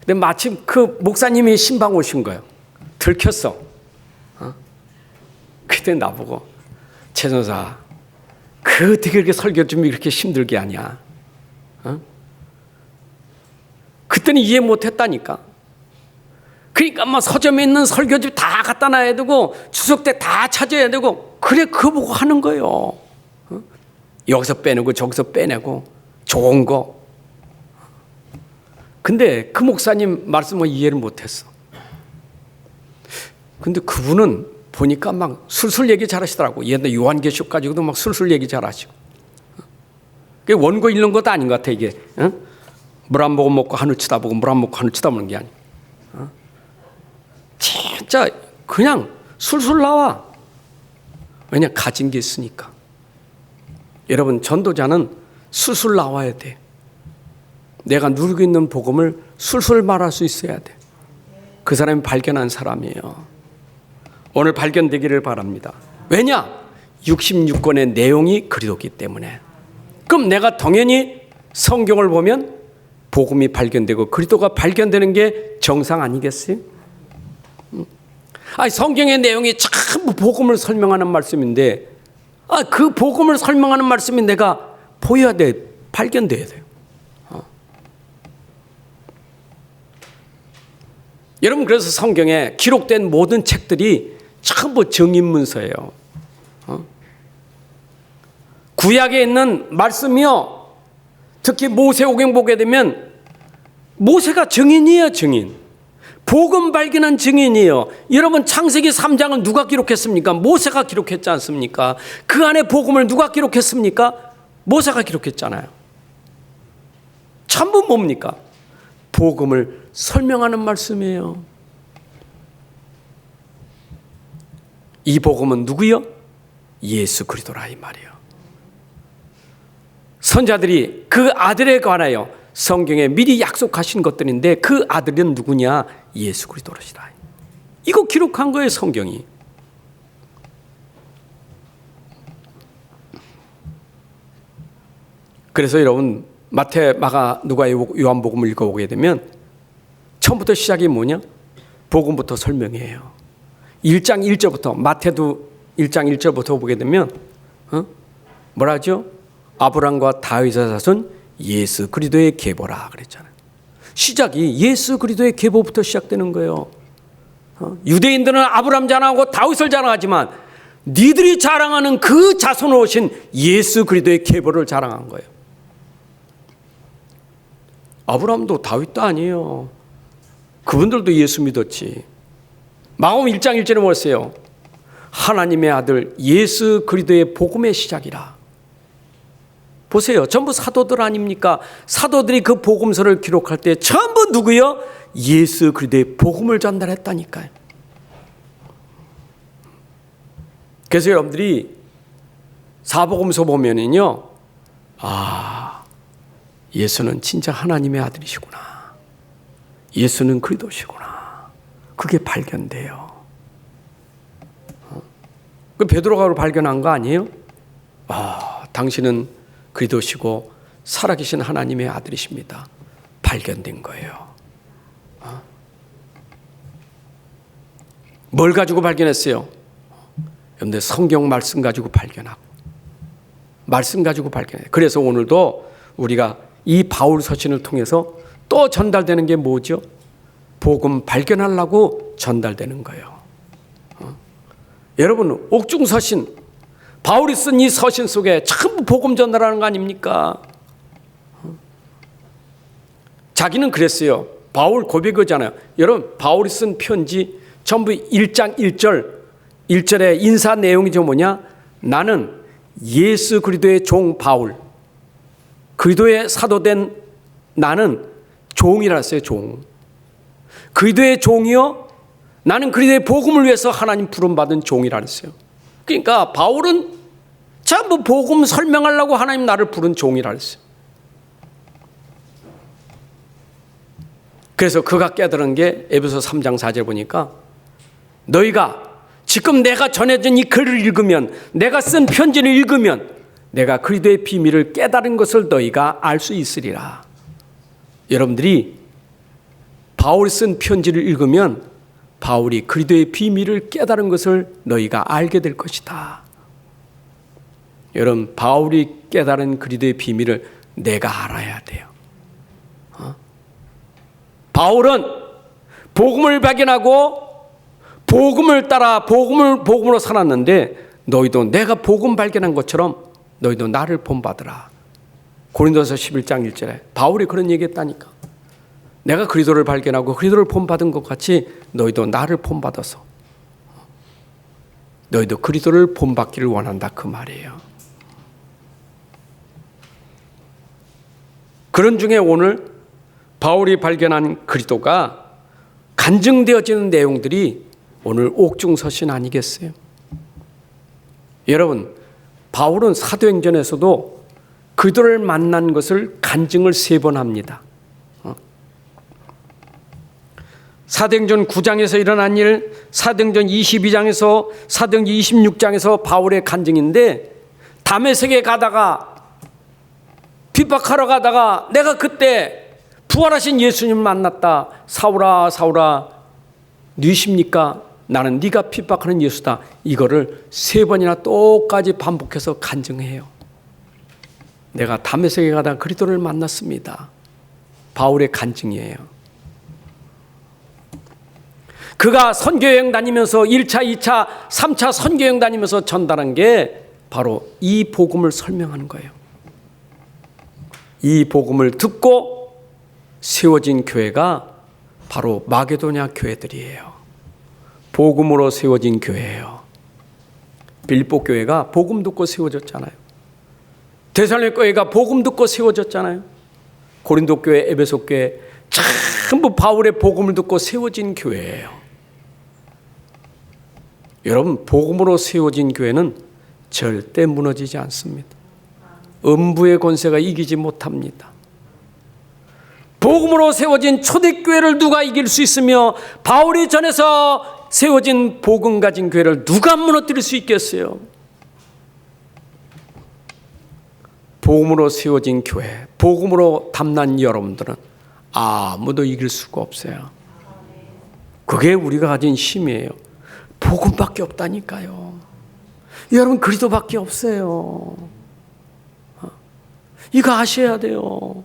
근데 마침 그 목사님이 신방 오신 거예요. 들켰어. 그때 나보고, 최 전사, 어떻게 그렇게 설교 준비 그렇게 힘들게 하냐? 그때는 이해 못했다니까. 그러니까 서점에 있는 설교집 다 갖다 놔야 되고 주석대 다 찾아야 되고, 그래 그거 보고 하는 거예요. 여기서 빼내고 저기서 빼내고 좋은 거. 근데 그 목사님 말씀을 이해를 못했어. 근데 그분은 보니까 막 술술 얘기 잘하시더라고. 옛날 요한계시록 가지고도 막 술술 얘기 잘하시고. 원고 읽는 것도 아닌 것 같아 이게. 물 한 모금 먹고 하늘 쳐다보고 물 한 먹고 하늘 쳐다보는 게 아니야. 진짜 그냥 술술 나와. 왜냐, 가진 게 있으니까. 여러분, 전도자는 술술 나와야 돼. 내가 누리고 있는 복음을 술술 말할 수 있어야 돼. 그 사람이 발견한 사람이에요. 오늘 발견되기를 바랍니다. 왜냐? 66권의 내용이 그리스도이기 때문에. 그럼 내가 당연히 성경을 보면 복음이 발견되고 그리스도가 발견되는 게 정상 아니겠어요? 성경의 내용이 전부 복음을 설명하는 말씀인데, 그 복음을 설명하는 말씀이 내가 보여야 돼. 발견돼야 돼요. 여러분, 그래서 성경에 기록된 모든 책들이 전부 정인문서예요. 구약에 있는 말씀이요, 특히 모세오경 보게 되면 모세가 증인이에요. 증인. 복음 발견한 증인이에요. 여러분, 창세기 3장을 누가 기록했습니까? 모세가 기록했지 않습니까? 그 안에 복음을 누가 기록했습니까? 모세가 기록했잖아요. 전부 뭡니까? 복음을 설명하는 말씀이에요. 이 복음은 누구요? 예수 그리스도라 이 말이에요. 선자들이 그 아들에 관하여 성경에 미리 약속하신 것들인데, 그 아들은 누구냐? 예수 그리스도시다. 이거 기록한 거예요, 성경이. 그래서 여러분, 마태, 마가, 누가, 요한복음을 읽어보게 되면 처음부터 시작이 뭐냐? 복음부터 설명해요. 1장 1절부터, 마태도 1장 1절부터 보게 되면 뭐라 하죠? 아브람과 다윗의 자손 예수 그리스도의 계보라 그랬잖아요. 시작이 예수 그리스도의 계보부터 시작되는 거예요. 유대인들은 아브라함 자랑하고 다윗을 자랑하지만 니들이 자랑하는 그 자손으로 오신 예수 그리스도의 계보를 자랑한 거예요. 아브라함도 다윗도 아니에요. 그분들도 예수 믿었지. 마가복음 1장 1절에 뭐랬어요? 하나님의 아들 예수 그리스도의 복음의 시작이라. 보세요. 전부 사도들 아닙니까? 사도들이 그 복음서를 기록할 때 전부 누구요? 예수 그리스도의 복음을 전달했다니까요. 그래서 여러분들이 사복음서 보면은요, 예수는 진짜 하나님의 아들이시구나. 예수는 그리스도시구나. 그게 발견돼요. 그 베드로가 발견한 거 아니에요? 당신은 그리스도시고 살아계신 하나님의 아들이십니다. 발견된 거예요. 뭘 가지고 발견했어요? 여러분들 성경 말씀 가지고 발견하고 말씀 가지고 발견해요. 그래서 오늘도 우리가 이 바울 서신을 통해서 또 전달되는 게 뭐죠? 복음 발견하려고 전달되는 거예요. 여러분 옥중서신 바울이 쓴 이 서신 속에 전부 복음 전달하는 거 아닙니까? 자기는 그랬어요. 바울 고백이잖아요. 여러분 바울이 쓴 편지 전부 1장 1절의 인사 내용이 뭐냐? 나는 예수 그리스도의 종 바울, 그리스도의 사도된 나는 종이라 했어요. 종. 그리스도의 종이요, 나는 그리스도의 복음을 위해서 하나님 부름받은 종이라 했어요. 그러니까 바울은 전부 복음 설명하려고 하나님 나를 부른 종이라 했어요. 그래서 그가 깨달은 게 에베소 3장 4절 보니까 너희가 지금 내가 전해진 이 글을 읽으면, 내가 쓴 편지를 읽으면 내가 그리스도의 비밀을 깨달은 것을 너희가 알 수 있으리라. 여러분들이 바울이 쓴 편지를 읽으면 바울이 그리스도의 비밀을 깨달은 것을 너희가 알게 될 것이다. 여러분 바울이 깨달은 그리스도의 비밀을 내가 알아야 돼요. 바울은 복음을 발견하고 복음을 따라 복음으로 살았는데 너희도 내가 복음 발견한 것처럼 너희도 나를 본받으라. 고린도서 11장 1절에 바울이 그런 얘기했다니까. 내가 그리스도를 발견하고 그리스도를 본받은 것 같이 너희도 나를 본받아서 너희도 그리스도를 본받기를 원한다, 그 말이에요. 그런 중에 오늘 바울이 발견한 그리스도가 간증되어지는 내용들이 오늘 옥중서신 아니겠어요? 여러분 바울은 사도행전에서도 그리스도를 만난 것을 간증을 3번 합니다. 사도행전 9장에서 일어난 일, 사도행전 22장에서 사도행전 26장에서 바울의 간증인데, 다메섹에 가다가 핍박하러 가다가 내가 그때 부활하신 예수님 만났다. 사울아 사울아 누구십니까? 나는 네가 핍박하는 예수다. 이거를 3번이나 똑같이 반복해서 간증해요. 내가 다메섹에 가다가 그리스도를 만났습니다. 바울의 간증이에요. 그가 선교여행 다니면서 1차, 2차, 3차 선교여행 다니면서 전달한 게 바로 이 복음을 설명하는 거예요. 이 복음을 듣고 세워진 교회가 바로 마게도냐 교회들이에요. 복음으로 세워진 교회예요. 빌립보 교회가 복음 듣고 세워졌잖아요. 데살로니가 교회가 복음 듣고 세워졌잖아요. 고린도 교회, 에베소 교회 전부 바울의 복음을 듣고 세워진 교회예요. 여러분 복음으로 세워진 교회는 절대 무너지지 않습니다. 음부의 권세가 이기지 못합니다. 복음으로 세워진 초대교회를 누가 이길 수 있으며 바울이 전해서 세워진 복음 가진 교회를 누가 무너뜨릴 수 있겠어요? 복음으로 세워진 교회, 복음으로 담난 여러분들은 아무도 이길 수가 없어요. 그게 우리가 가진 힘이에요. 복음밖에 없다니까요. 여러분 그리스도밖에 없어요. 이거 아셔야 돼요.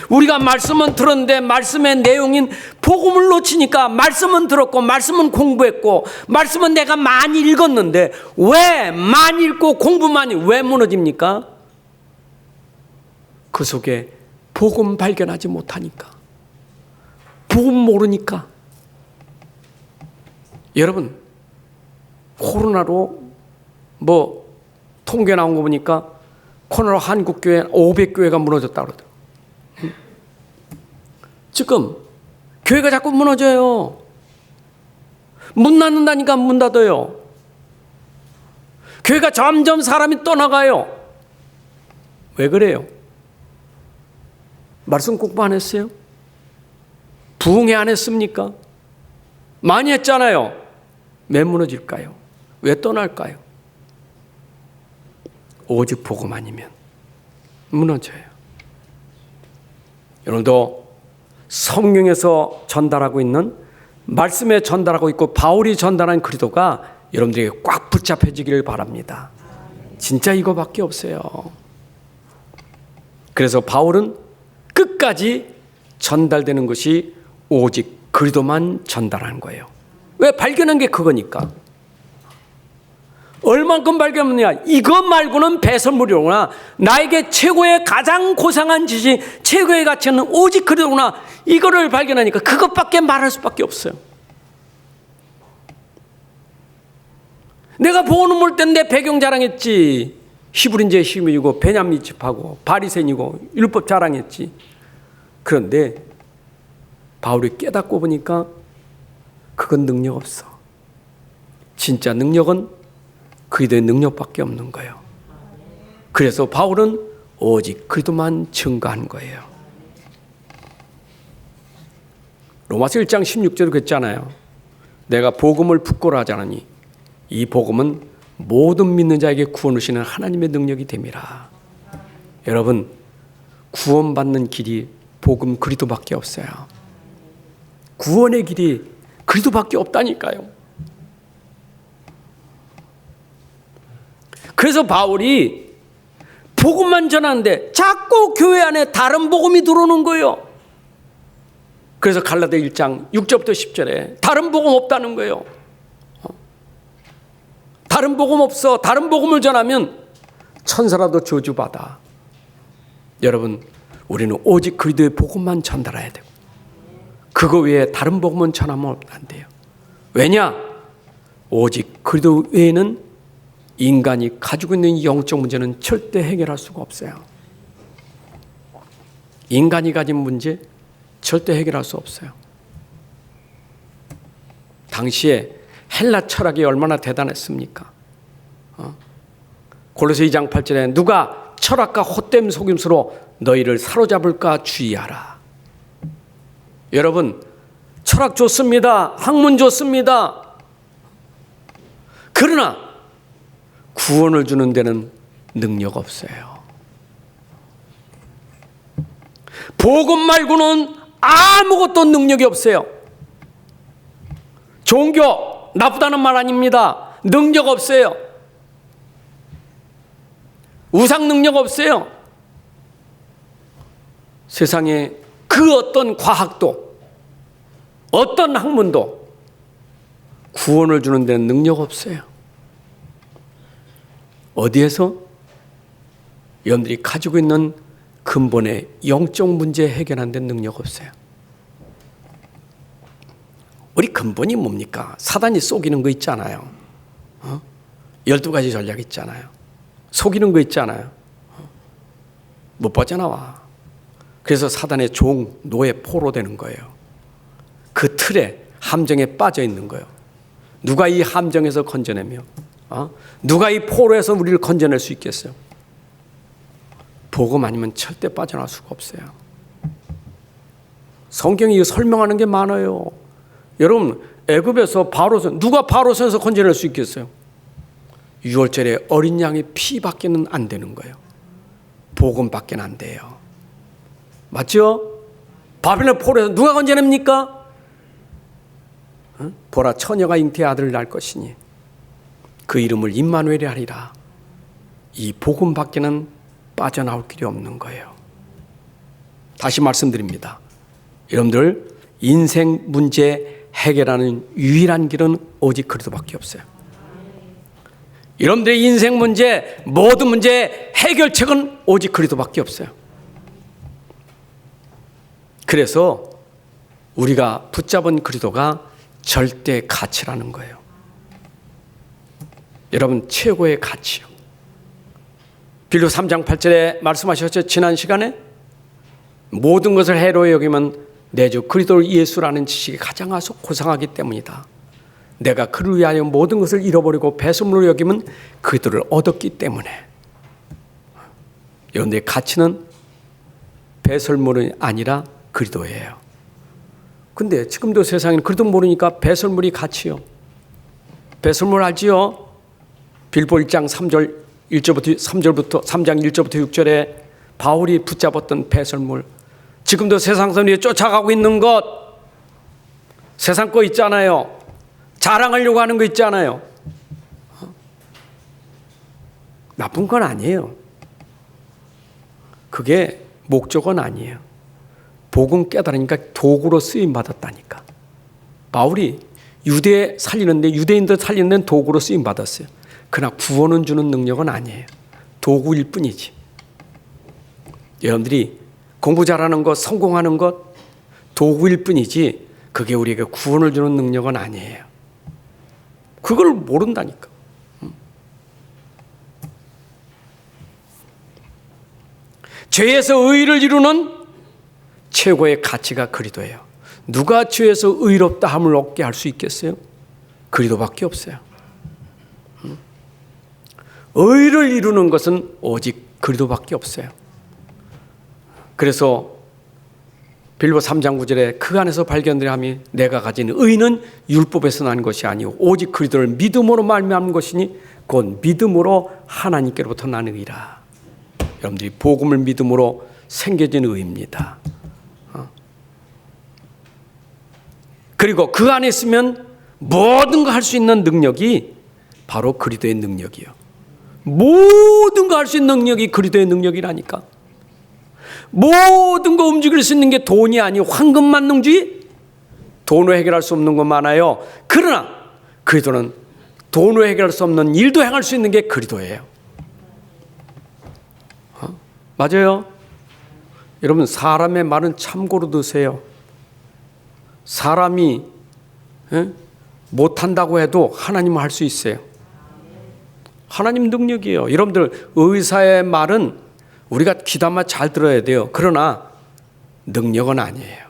우리가 말씀은 들었는데 말씀의 내용인 복음을 놓치니까 말씀은 들었고 말씀은 공부했고 말씀은 내가 많이 읽었는데 왜 많이 읽고 공부만이 왜 무너집니까? 그 속에 복음 발견하지 못하니까, 복음 모르니까. 여러분, 코로나로 통계 나온 거 보니까 코로나로 한국교회 500교회가 무너졌다고 그러더라고요. 지금 교회가 자꾸 무너져요. 문 닫는다니까 문 닫아요. 교회가 점점 사람이 떠나가요. 왜 그래요? 말씀 공부 안 했어요? 부흥회 안 했습니까? 많이 했잖아요. 왜 무너질까요? 왜 떠날까요? 오직 복음 아니면 무너져요. 여러분도 성경에서 전달하고 있는, 말씀에 전달하고 있고 바울이 전달한 그리스도가 여러분들에게 꽉 붙잡혀지기를 바랍니다. 진짜 이거밖에 없어요. 그래서 바울은 끝까지 전달되는 것이 오직 그리스도만 전달하는 거예요. 왜? 발견한 게 그거니까. 얼만큼 발견했느냐? 이것 말고는 배설물이로구나. 나에게 최고의 가장 고상한 지식, 최고의 가치는 오직 그리스도구나. 이거를 발견하니까 그것밖에 말할 수밖에 없어요. 내가 보는 볼 땐 내 배경 자랑했지. 히브리인제 시민이고 베냐민 집하고 바리새인이고 율법 자랑했지. 그런데 바울이 깨닫고 보니까 그건 능력 없어. 진짜 능력은 그리스도의 능력밖에 없는 거예요. 그래서 바울은 오직 그리스도만 증거한 거예요. 로마서 1장 16절에 그랬잖아요. 내가 복음을 부끄러워하지 않으니 이 복음은 모든 믿는 자에게 구원을 주시는 하나님의 능력이 됨이라. 여러분, 구원받는 길이 복음 그리스도밖에 없어요. 구원의 길이 그리스도밖에 없다니까요. 그래서 바울이 복음만 전하는데 자꾸 교회 안에 다른 복음이 들어오는 거예요. 그래서 갈라디아 1장 6절부터 10절에 다른 복음 없다는 거예요. 다른 복음 없어. 다른 복음을 전하면 천사라도 저주받아. 여러분, 우리는 오직 그리스도의 복음만 전달해야 되고 그거 외에 다른 복음은 전하면 안 돼요. 왜냐? 오직 그리스도 외에는 인간이 가지고 있는 영적 문제는 절대 해결할 수가 없어요. 인간이 가진 문제 절대 해결할 수 없어요. 당시에 헬라 철학이 얼마나 대단했습니까? 골로새 2장 8절에 누가 철학과 헛된 속임수로 너희를 사로잡을까 주의하라. 여러분, 철학 좋습니다. 학문 좋습니다. 그러나 구원을 주는 데는 능력 없어요. 복음 말고는 아무것도 능력이 없어요. 종교 나쁘다는 말 아닙니다. 능력 없어요. 우상 능력 없어요. 세상에 그 어떤 과학도 어떤 학문도 구원을 주는 데는 능력 없어요. 어디에서? 여러분들이 가지고 있는 근본의 영적 문제 해결하는 데 능력 없어요. 우리 근본이 뭡니까? 사단이 속이는 거 있잖아요. 12가지 전략 있잖아요. 속이는 거 있잖아요. 못 빠져나와. 그래서 사단의 종, 노예, 포로 되는 거예요. 그 틀에, 함정에 빠져 있는 거예요. 누가 이 함정에서 건져내며 누가 이 포로에서 우리를 건져낼 수 있겠어요? 복음 아니면 절대 빠져나올 수가 없어요. 성경이 설명하는 게 많아요. 여러분, 애굽에서 바로선, 누가 바로선에서 건져낼 수 있겠어요? 6월절에 어린 양의 피밖에는 안 되는 거예요. 복음밖에는 안 돼요. 맞죠? 바벨론 포로에서 누가 건져냅니까? 보라, 처녀가 잉태의 아들을 낳을 것이니 그 이름을 임마누엘이 하리라. 이 복음밖에는 빠져나올 길이 없는 거예요. 다시 말씀드립니다. 여러분들 인생 문제 해결하는 유일한 길은 오직 그리스도밖에 없어요. 여러분들의 인생 문제, 모든 문제 해결책은 오직 그리스도밖에 없어요. 그래서 우리가 붙잡은 그리스도가 절대 가치라는 거예요. 여러분, 최고의 가치요. 빌립보 3장 8절에 말씀하셨죠. 지난 시간에 모든 것을 해로이 여기면 내 주 그리스도 예수라는 지식이 가장 고상하기 때문이다. 내가 그를 위하여 모든 것을 잃어버리고 배설물로 여기면 그들을 얻었기 때문에. 여러분들의 가치는 배설물이 아니라 그리스도예요. 근데 지금도 세상에는 그리스도 모르니까 배설물이 가치요. 배설물 알지요? 빌립보 1장 3장 1절부터 6절에 바울이 붙잡았던 배설물. 지금도 세상선 위에 쫓아가고 있는 것, 세상 거 있잖아요. 자랑하려고 하는 거 있잖아요. 나쁜 건 아니에요. 그게 목적은 아니에요. 복음 깨달으니까 도구로 쓰임 받았다니까. 바울이 유대 살리는데, 유대인들 살리는 데는 도구로 쓰임 받았어요. 그러나 구원은 주는 능력은 아니에요. 도구일 뿐이지. 여러분들이 공부 잘하는 것, 성공하는 것 도구일 뿐이지 그게 우리에게 구원을 주는 능력은 아니에요. 그걸 모른다니까. 죄에서 의를 이루는 최고의 가치가 그리스도예요. 누가 죄에서 의롭다 함을 얻게 할 수 있겠어요? 그리스도밖에 없어요. 의를 이루는 것은 오직 그리스도밖에 없어요. 그래서 빌립보 3장 9절에 그 안에서 발견되려 함이 내가 가진 의는 율법에서 난 것이 아니오 오직 그리스도를 믿음으로 말미암은 것이니 곧 믿음으로 하나님께로부터 난 의라. 여러분들이 복음을 믿음으로 생겨진 의입니다. 그리고 그 안에 있으면 모든 거 할 수 있는 능력이 바로 그리스도의 능력이요. 모든 거 할 수 있는 능력이 그리스도의 능력이라니까. 모든 거 움직일 수 있는 게 돈이 아니고 황금만능주의? 돈으로 해결할 수 없는 건 많아요. 그러나 그리스도는 돈으로 해결할 수 없는 일도 행할 수 있는 게 그리스도예요. 맞아요. 여러분, 사람의 말은 참고로 드세요. 사람이 못한다고 해도 하나님은 할 수 있어요. 하나님 능력이에요. 여러분들, 의사의 말은 우리가 귀담아 잘 들어야 돼요. 그러나 능력은 아니에요.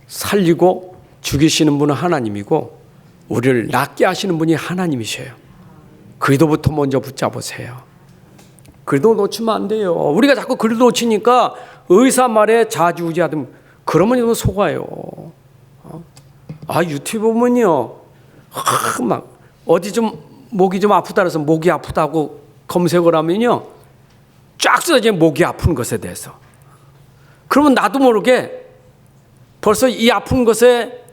살리고 죽이시는 분은 하나님이고 우리를 낫게 하시는 분이 하나님이셔요. 그리스도부터 먼저 붙잡으세요. 그리스도 놓치면 안 돼요. 우리가 자꾸 그리스도 놓치니까 의사 말에 좌지우지하면 그러면 이거 속아요. 유튜브 보면요, 막 어디 좀 목이 좀 아프다 그래서 목이 아프다고 검색을 하면요, 쫙 써져 목이 아픈 것에 대해서. 그러면 나도 모르게 벌써 이 아픈 것에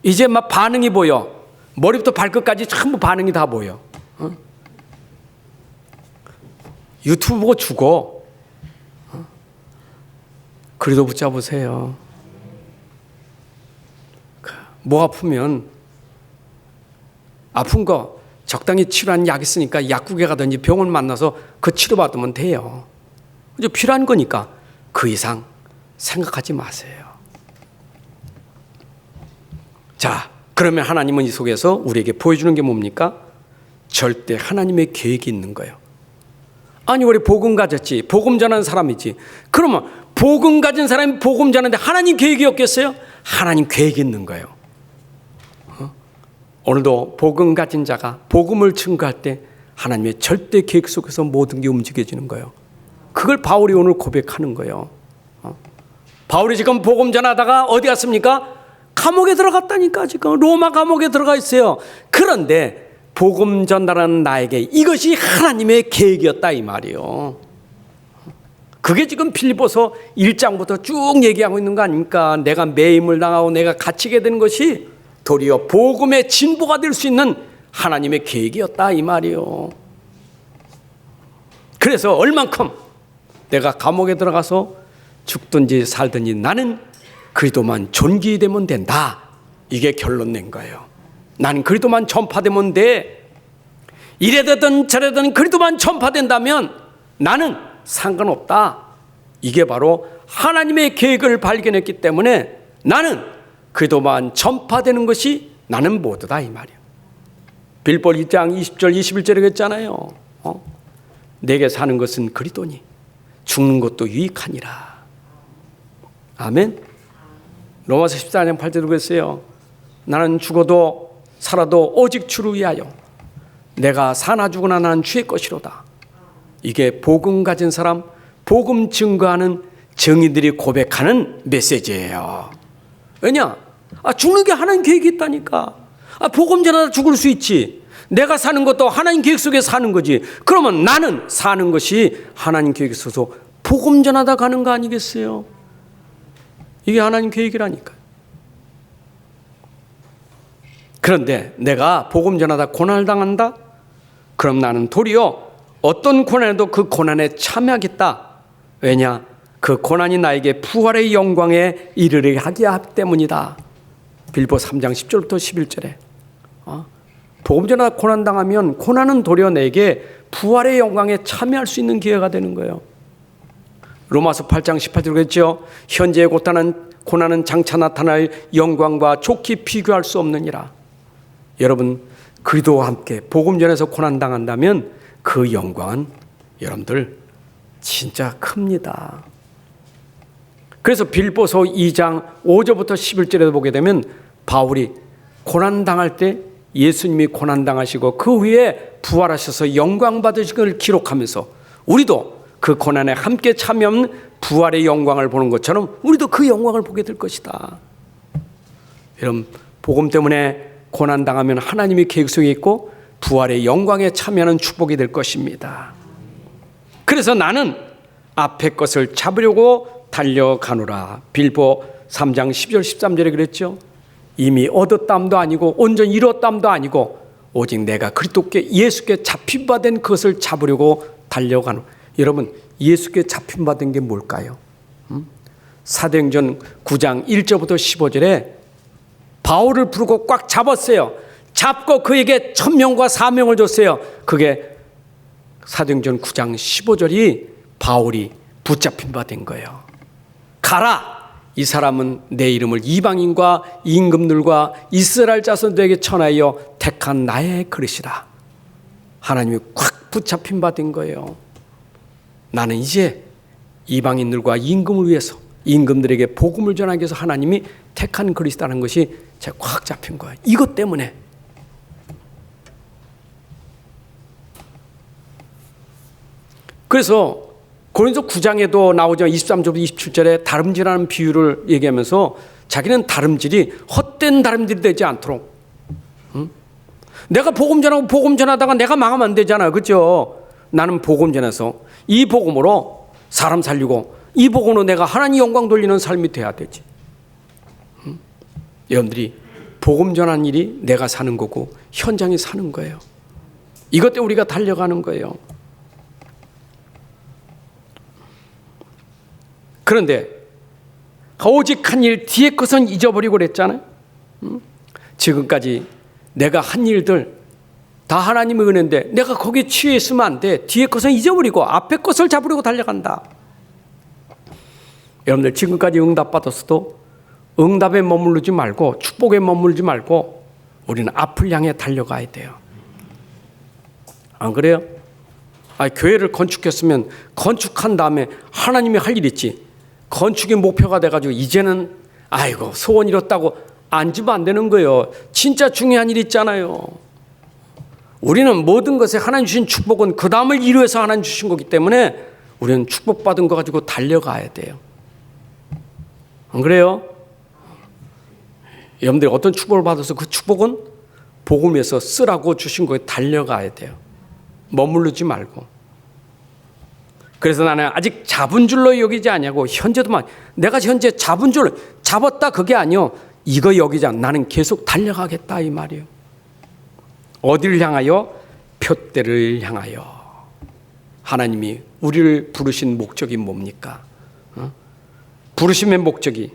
이제 막 반응이 보여. 머리부터 발끝까지 전부 반응이 다 보여. 유튜브 보고 죽어. 그래도 붙잡으세요. 목 아프면 아픈 거 적당히 치료한 약 있으니까 약국에 가든지 병원 만나서 그 치료받으면 돼요. 이제 필요한 거니까 그 이상 생각하지 마세요. 자, 그러면 하나님은 이 속에서 우리에게 보여주는 게 뭡니까? 절대 하나님의 계획이 있는 거예요. 아니, 우리 복음 가졌지, 복음 전하는 사람이지. 그러면 복음 가진 사람이 복음 전하는데 하나님 계획이 없겠어요? 하나님 계획이 있는 거예요. 오늘도 복음 가진 자가 복음을 증거할 때 하나님의 절대 계획 속에서 모든 게 움직여지는 거예요. 그걸 바울이 오늘 고백하는 거예요. 바울이 지금 복음 전하다가 어디 갔습니까? 감옥에 들어갔다니까. 지금 로마 감옥에 들어가 있어요. 그런데 복음 전달하는 나에게 이것이 하나님의 계획이었다 이 말이에요. 그게 지금 빌립보서 1장부터 쭉 얘기하고 있는 거 아닙니까? 내가 매임을 당하고 내가 갇히게 되는 것이 도리어 복음의 진보가 될 수 있는 하나님의 계획이었다 이 말이에요. 그래서 얼만큼 내가 감옥에 들어가서 죽든지 살든지 나는 그리스도만 존귀되면 된다. 이게 결론 낸 거예요. 나는 그리스도만 전파되면 돼. 이래되든 저래든 그리스도만 전파된다면 나는 상관없다. 이게 바로 하나님의 계획을 발견했기 때문에 나는 그리스도만 전파되는 것이 나는 모두다 이 말이에요. 빌보 2장 20절 21절에 그랬잖아요. 내게 사는 것은 그리스도니 죽는 것도 유익하니라. 아멘. 로마서 14장 8절에 그랬어요. 나는 죽어도 살아도 오직 주를 위하여 내가 사나 죽으나 나는 주의 것이로다. 이게 복음 가진 사람, 복음 증거하는 정의들이 고백하는 메시지예요. 왜냐? 죽는 게 하나님 계획이 있다니까. 복음 전하다 죽을 수 있지. 내가 사는 것도 하나님 계획 속에 사는 거지. 그러면 나는 사는 것이 하나님 계획에 있어서 복음 전하다 가는 거 아니겠어요? 이게 하나님 계획이라니까. 그런데 내가 복음 전하다 고난을 당한다? 그럼 나는 도리어 어떤 고난에도 그 고난에 참여하겠다. 왜냐? 그 고난이 나에게 부활의 영광에 이르게 하기 때문이다. 빌보 3장 10절부터 11절에 복음 전하다 고난 당하면 고난은 도리어 내게 부활의 영광에 참여할 수 있는 기회가 되는 거예요. 로마서 8장 18절에 그랬죠. 현재의 고난은 장차 나타날 영광과 좋게 비교할 수 없느니라. 여러분 그리스도와 함께 복음 전에서 고난 당한다면 그 영광은 여러분들 진짜 큽니다. 그래서 빌보서 2장 5절부터 11절에 보게 되면 바울이 고난 당할 때 예수님이 고난 당하시고 그 후에 부활하셔서 영광 받으신 걸 기록하면서 우리도 그 고난에 함께 참여하는 부활의 영광을 보는 것처럼 우리도 그 영광을 보게 될 것이다. 여러분 복음 때문에 고난 당하면 하나님의 계획 속에 있고 부활의 영광에 참여하는 축복이 될 것입니다. 그래서 나는 앞에 것을 잡으려고 달려가노라. 빌보 3장 12절 13절에 그랬죠. 이미 얻었담도 아니고 온전히 이뤘담도 아니고 오직 내가 그리스도께 예수께 잡힌 바 된 그것을 잡으려고 달려가노라. 여러분 예수께 잡힌 바 된 게 뭘까요? 사도행전 9장 1절부터 15절에 바울을 부르고 꽉 잡았어요. 잡고 그에게 천명과 사명을 줬어요. 그게 사도행전 9장 15절이 바울이 붙잡힌 바 된 거예요. 가라! 이 사람은 내 이름을 이방인과 임금들과 이스라엘 자손들에게 전하여 택한 나의 그릇이라. 하나님이 꽉 붙잡힌 바 된 거예요. 나는 이제 이방인들과 임금을 위해서 임금들에게 복음을 전하기 위해서 하나님이 택한 그릇이라는 것이 제가 꽉 잡힌 거예요. 이것 때문에. 그래서 고린도 9장에도 나오죠. 23절부터 27절에 다름질하는 비유를 얘기하면서 자기는 다름질이 헛된 다름질이 되지 않도록 내가 복음 전하고 복음 전하다가 내가 망하면 안 되잖아. 그렇죠? 나는 복음 전해서 이 복음으로 사람 살리고 이 복음으로 내가 하나님 영광 돌리는 삶이 돼야 되지. 여러분들이 복음 전하는 일이 내가 사는 거고 현장에 사는 거예요. 이것 때문에 우리가 달려가는 거예요. 그런데 오직 한 일 뒤에 것은 잊어버리고 그랬잖아요. 지금까지 내가 한 일들 다 하나님의 은혜인데 내가 거기에 취해 있으면 안 돼. 뒤에 것은 잊어버리고 앞에 것을 잡으려고 달려간다. 여러분들 지금까지 응답받았어도 응답에 머무르지 말고 축복에 머무르지 말고 우리는 앞을 향해 달려가야 돼요. 안 그래요? 교회를 건축했으면 건축한 다음에 하나님이 할 일 있지. 건축의 목표가 돼가지고 이제는 아이고 소원 이뤘다고 앉으면 안 되는 거예요. 진짜 중요한 일 있잖아요. 우리는 모든 것에 하나님 주신 축복은 그 다음을 이루어서 하나님 주신 거기 때문에 우리는 축복받은 거 가지고 달려가야 돼요. 안 그래요? 여러분들이 어떤 축복을 받아서 그 축복은 복음에서 쓰라고 주신 거에 달려가야 돼요. 머무르지 말고. 그래서 나는 아직 잡은 줄로 여기지 아니하고 현재도만 내가 현재 잡은 줄로 잡았다 그게 아니요. 이거 여기지 않아. 나는 계속 달려가겠다 이 말이에요. 어디를 향하여? 표대를 향하여. 하나님이 우리를 부르신 목적이 뭡니까? 부르심의 목적이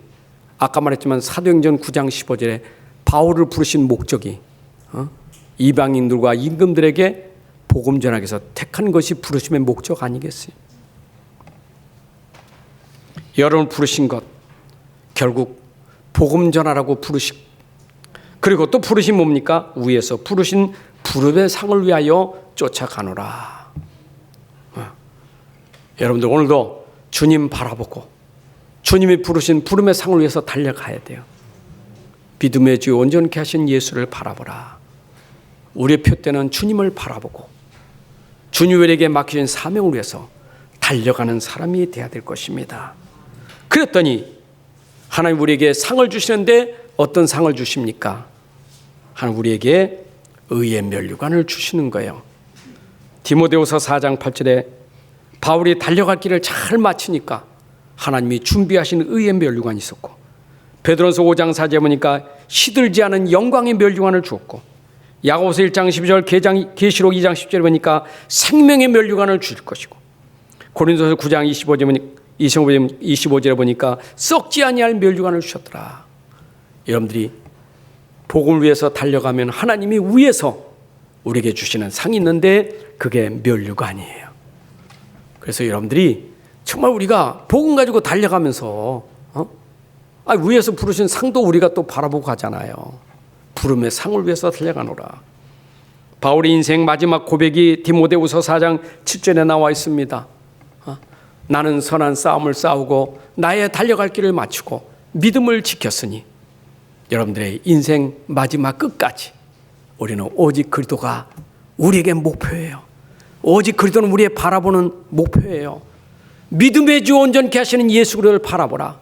아까 말했지만 사도행전 9장 15절에 바울을 부르신 목적이 이방인들과 임금들에게 복음 전하기 위해서 택한 것이 부르심의 목적 아니겠어요? 여러분을 부르신 것 결국 복음 전하라고 부르신, 그리고 또 부르신 뭡니까? 위에서 부르신 부름의 상을 위하여 쫓아가노라. 여러분들 오늘도 주님 바라보고 주님이 부르신 부름의 상을 위해서 달려가야 돼요. 믿음의 주 온전케 하신 예수를 바라보라. 우리의 표대는 주님을 바라보고 주님에게 맡기신 사명을 위해서 달려가는 사람이 되어야 될 것입니다. 그랬더니 하나님 우리에게 상을 주시는데 어떤 상을 주십니까? 하나님 우리에게 의의 면류관을 주시는 거예요. 디모데후서 4장 8절에 바울이 달려갈 길을 잘 마치니까 하나님이 준비하신 의의 면류관이 있었고, 베드로서 5장 4절에 보니까 시들지 않은 영광의 면류관을 주었고, 야고보서 1장 12절, 계시록 2장 10절에 보니까 생명의 면류관을 주실 것이고, 고린도서 9장 25절에 보니까 썩지 아니할 면류관을 주셨더라. 여러분들이 복음을 위해서 달려가면 하나님이 위에서 우리에게 주시는 상이 있는데 그게 면류관이에요. 그래서 여러분들이 정말 우리가 복음 가지고 달려가면서 위에서 부르신 상도 우리가 또 바라보고 가잖아요. 부름의 상을 위해서 달려가노라. 바울의 인생 마지막 고백이 디모데후서 4장 7절에 나와 있습니다. 나는 선한 싸움을 싸우고 나의 달려갈 길을 마치고 믿음을 지켰으니, 여러분들의 인생 마지막 끝까지 우리는 오직 그리스도가 우리에게 목표예요. 오직 그리스도는 우리의 바라보는 목표예요. 믿음의 주 온전케 하시는 예수 그리스도를 바라보라.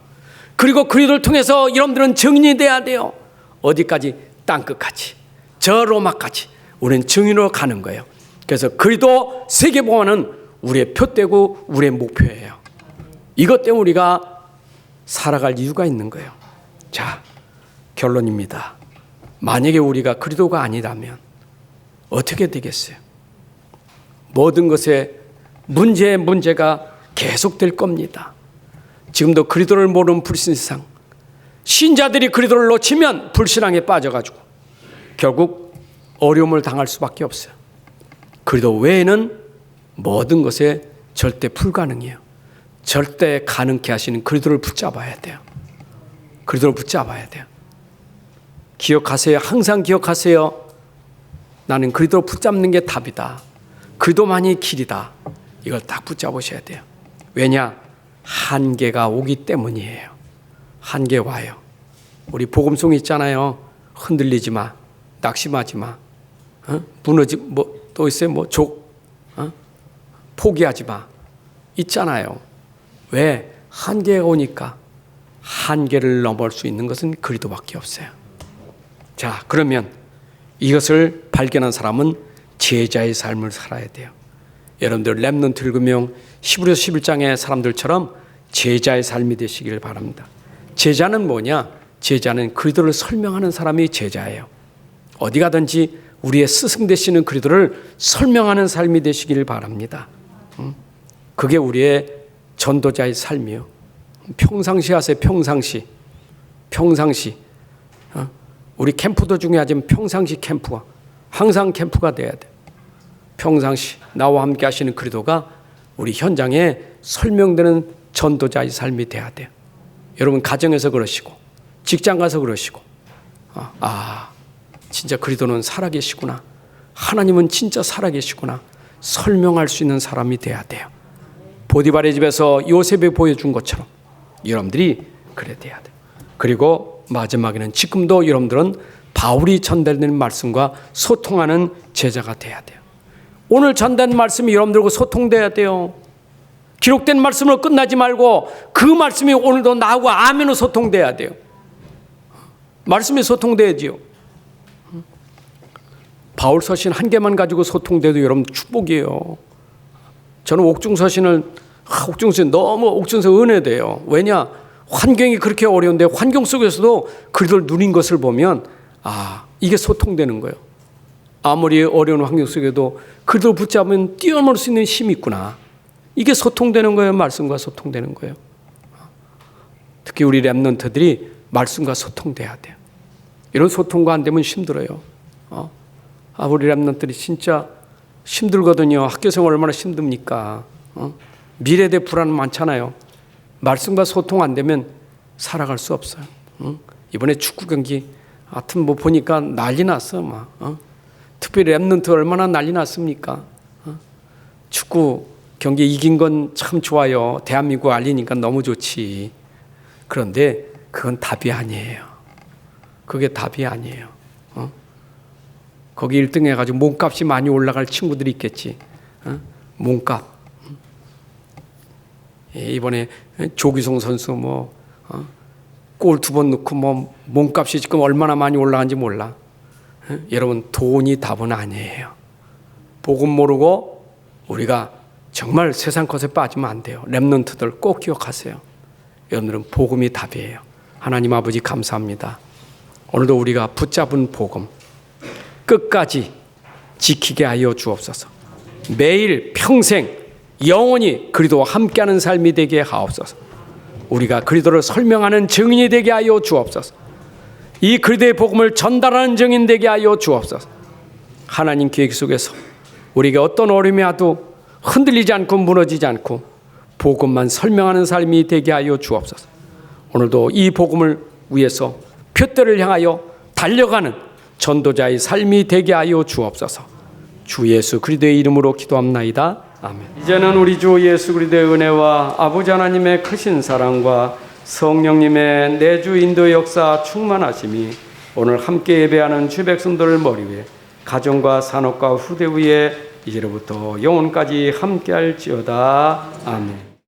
그리고 그리스도를 통해서 여러분들은 증인이 돼야 돼요. 어디까지? 땅끝까지, 저 로마까지 우리는 증인으로 가는 거예요. 그래서 그리스도 세계복음화는 우리의 표대고 우리의 목표예요. 이것 때문에 우리가 살아갈 이유가 있는 거예요. 자, 결론입니다. 만약에 우리가 그리스도가 아니라면 어떻게 되겠어요? 모든 것에 문제가 계속될 겁니다. 지금도 그리스도를 모르는 불신 세상, 신자들이 그리스도를 놓치면 불신앙에 빠져가지고 결국 어려움을 당할 수밖에 없어요. 그리스도 외에는 모든 것에 절대 불가능해요. 절대 가능케 하시는 그리스도를 붙잡아야 돼요. 그리스도를 붙잡아야 돼요. 기억하세요. 항상 기억하세요. 나는 그리스도를 붙잡는 게 답이다. 그리스도만이 길이다. 이걸 딱 붙잡으셔야 돼요. 왜냐? 한계가 오기 때문이에요. 한계 와요. 우리 복음송 있잖아요. 흔들리지 마. 낙심하지 마. 무너지 또 있어요. 포기하지 마. 있잖아요. 왜? 한계가 오니까. 한계를 넘을 수 있는 것은 그리스도밖에 없어요. 자, 그러면 이것을 발견한 사람은 제자의 삶을 살아야 돼요. 여러분들 렘넌트 읽으면 히브리서 11장의 사람들처럼 제자의 삶이 되시길 바랍니다. 제자는 뭐냐? 제자는 그리스도를 설명하는 사람이 제자예요. 어디 가든지 우리의 스승 되시는 그리스도를 설명하는 삶이 되시길 바랍니다. 그게 우리의 전도자의 삶이요. 평상시 하세요. 평상시. 우리 캠프도 중요하지만 평상시 캠프가 항상 캠프가 돼야 돼. 평상시 나와 함께 하시는 그리스도가 우리 현장에 설명되는 전도자의 삶이 돼야 돼요. 여러분 가정에서 그러시고 직장 가서 그러시고 진짜 그리스도는 살아계시구나. 하나님은 진짜 살아계시구나. 설명할 수 있는 사람이 돼야 돼요. 보디발의 집에서 요셉이 보여준 것처럼 여러분들이 그래 돼야 돼요. 그리고 마지막에는 지금도 여러분들은 바울이 전달되는 말씀과 소통하는 제자가 돼야 돼요. 오늘 전달된 말씀이 여러분들과 소통돼야 돼요. 기록된 말씀으로 끝나지 말고 그 말씀이 오늘도 나하고 아멘으로 소통돼야 돼요. 말씀이 소통돼야지요. 바울 서신 한 개만 가지고 소통돼도 여러분 축복이에요. 저는 옥중서신 너무 옥중서 은혜돼요. 왜냐? 환경이 그렇게 어려운데 환경 속에서도 그리스도를 누린 것을 보면 이게 소통되는 거예요. 아무리 어려운 환경 속에도 그리스도를 붙잡으면 뛰어넘을 수 있는 힘이 있구나. 이게 소통되는 거예요. 말씀과 소통되는 거예요. 특히 우리 렘넌트들이 말씀과 소통돼야 돼요. 이런 소통과 안 되면 힘들어요. 우리 렘넌트들이 진짜 힘들거든요. 학교생활 얼마나 힘듭니까? 미래에 대해 불안 많잖아요. 말씀과 소통 안 되면 살아갈 수 없어요. 이번에 축구 경기 하여튼 뭐 보니까 난리 났어. 특별히 렘넌트 얼마나 난리 났습니까? 축구 경기 이긴 건 참 좋아요. 대한민국 알리니까 너무 좋지. 그런데 그건 답이 아니에요. 그게 답이 아니에요. 거기 1등 해가지고 몸값이 많이 올라갈 친구들이 있겠지. 몸값. 이번에 조기성 선수 골 2번 넣고 몸값이 지금 얼마나 많이 올라간지 몰라. 여러분, 돈이 답은 아니에요. 복음 모르고 우리가 정말 세상 것에 빠지면 안 돼요. 렘넌트들 꼭 기억하세요. 여러분들은 복음이 답이에요. 하나님 아버지 감사합니다. 오늘도 우리가 붙잡은 복음 끝까지 지키게 하여 주옵소서. 매일 평생 영원히 그리스도와 함께하는 삶이 되게 하옵소서. 우리가 그리스도를 설명하는 증인이 되게 하여 주옵소서. 이 그리스도의 복음을 전달하는 증인 되게 하여 주옵소서. 하나님 계획 속에서 우리에게 어떤 어려움이 와도 흔들리지 않고 무너지지 않고 복음만 설명하는 삶이 되게 하여 주옵소서. 오늘도 이 복음을 위해서 표대를 향하여 달려가는 전도자의 삶이 되게 하여 주옵소서. 주 예수 그리스도의 이름으로 기도합나이다. 아멘. 이제는 우리 주 예수 그리스도의 은혜와 아버지 하나님의 크신 사랑과 성령님의 내주 인도 역사 충만하심이 오늘 함께 예배하는 주 백성들을 머리 위에 가정과 산업과 후대 위에 이제로부터 영원까지 함께할지어다. 아멘.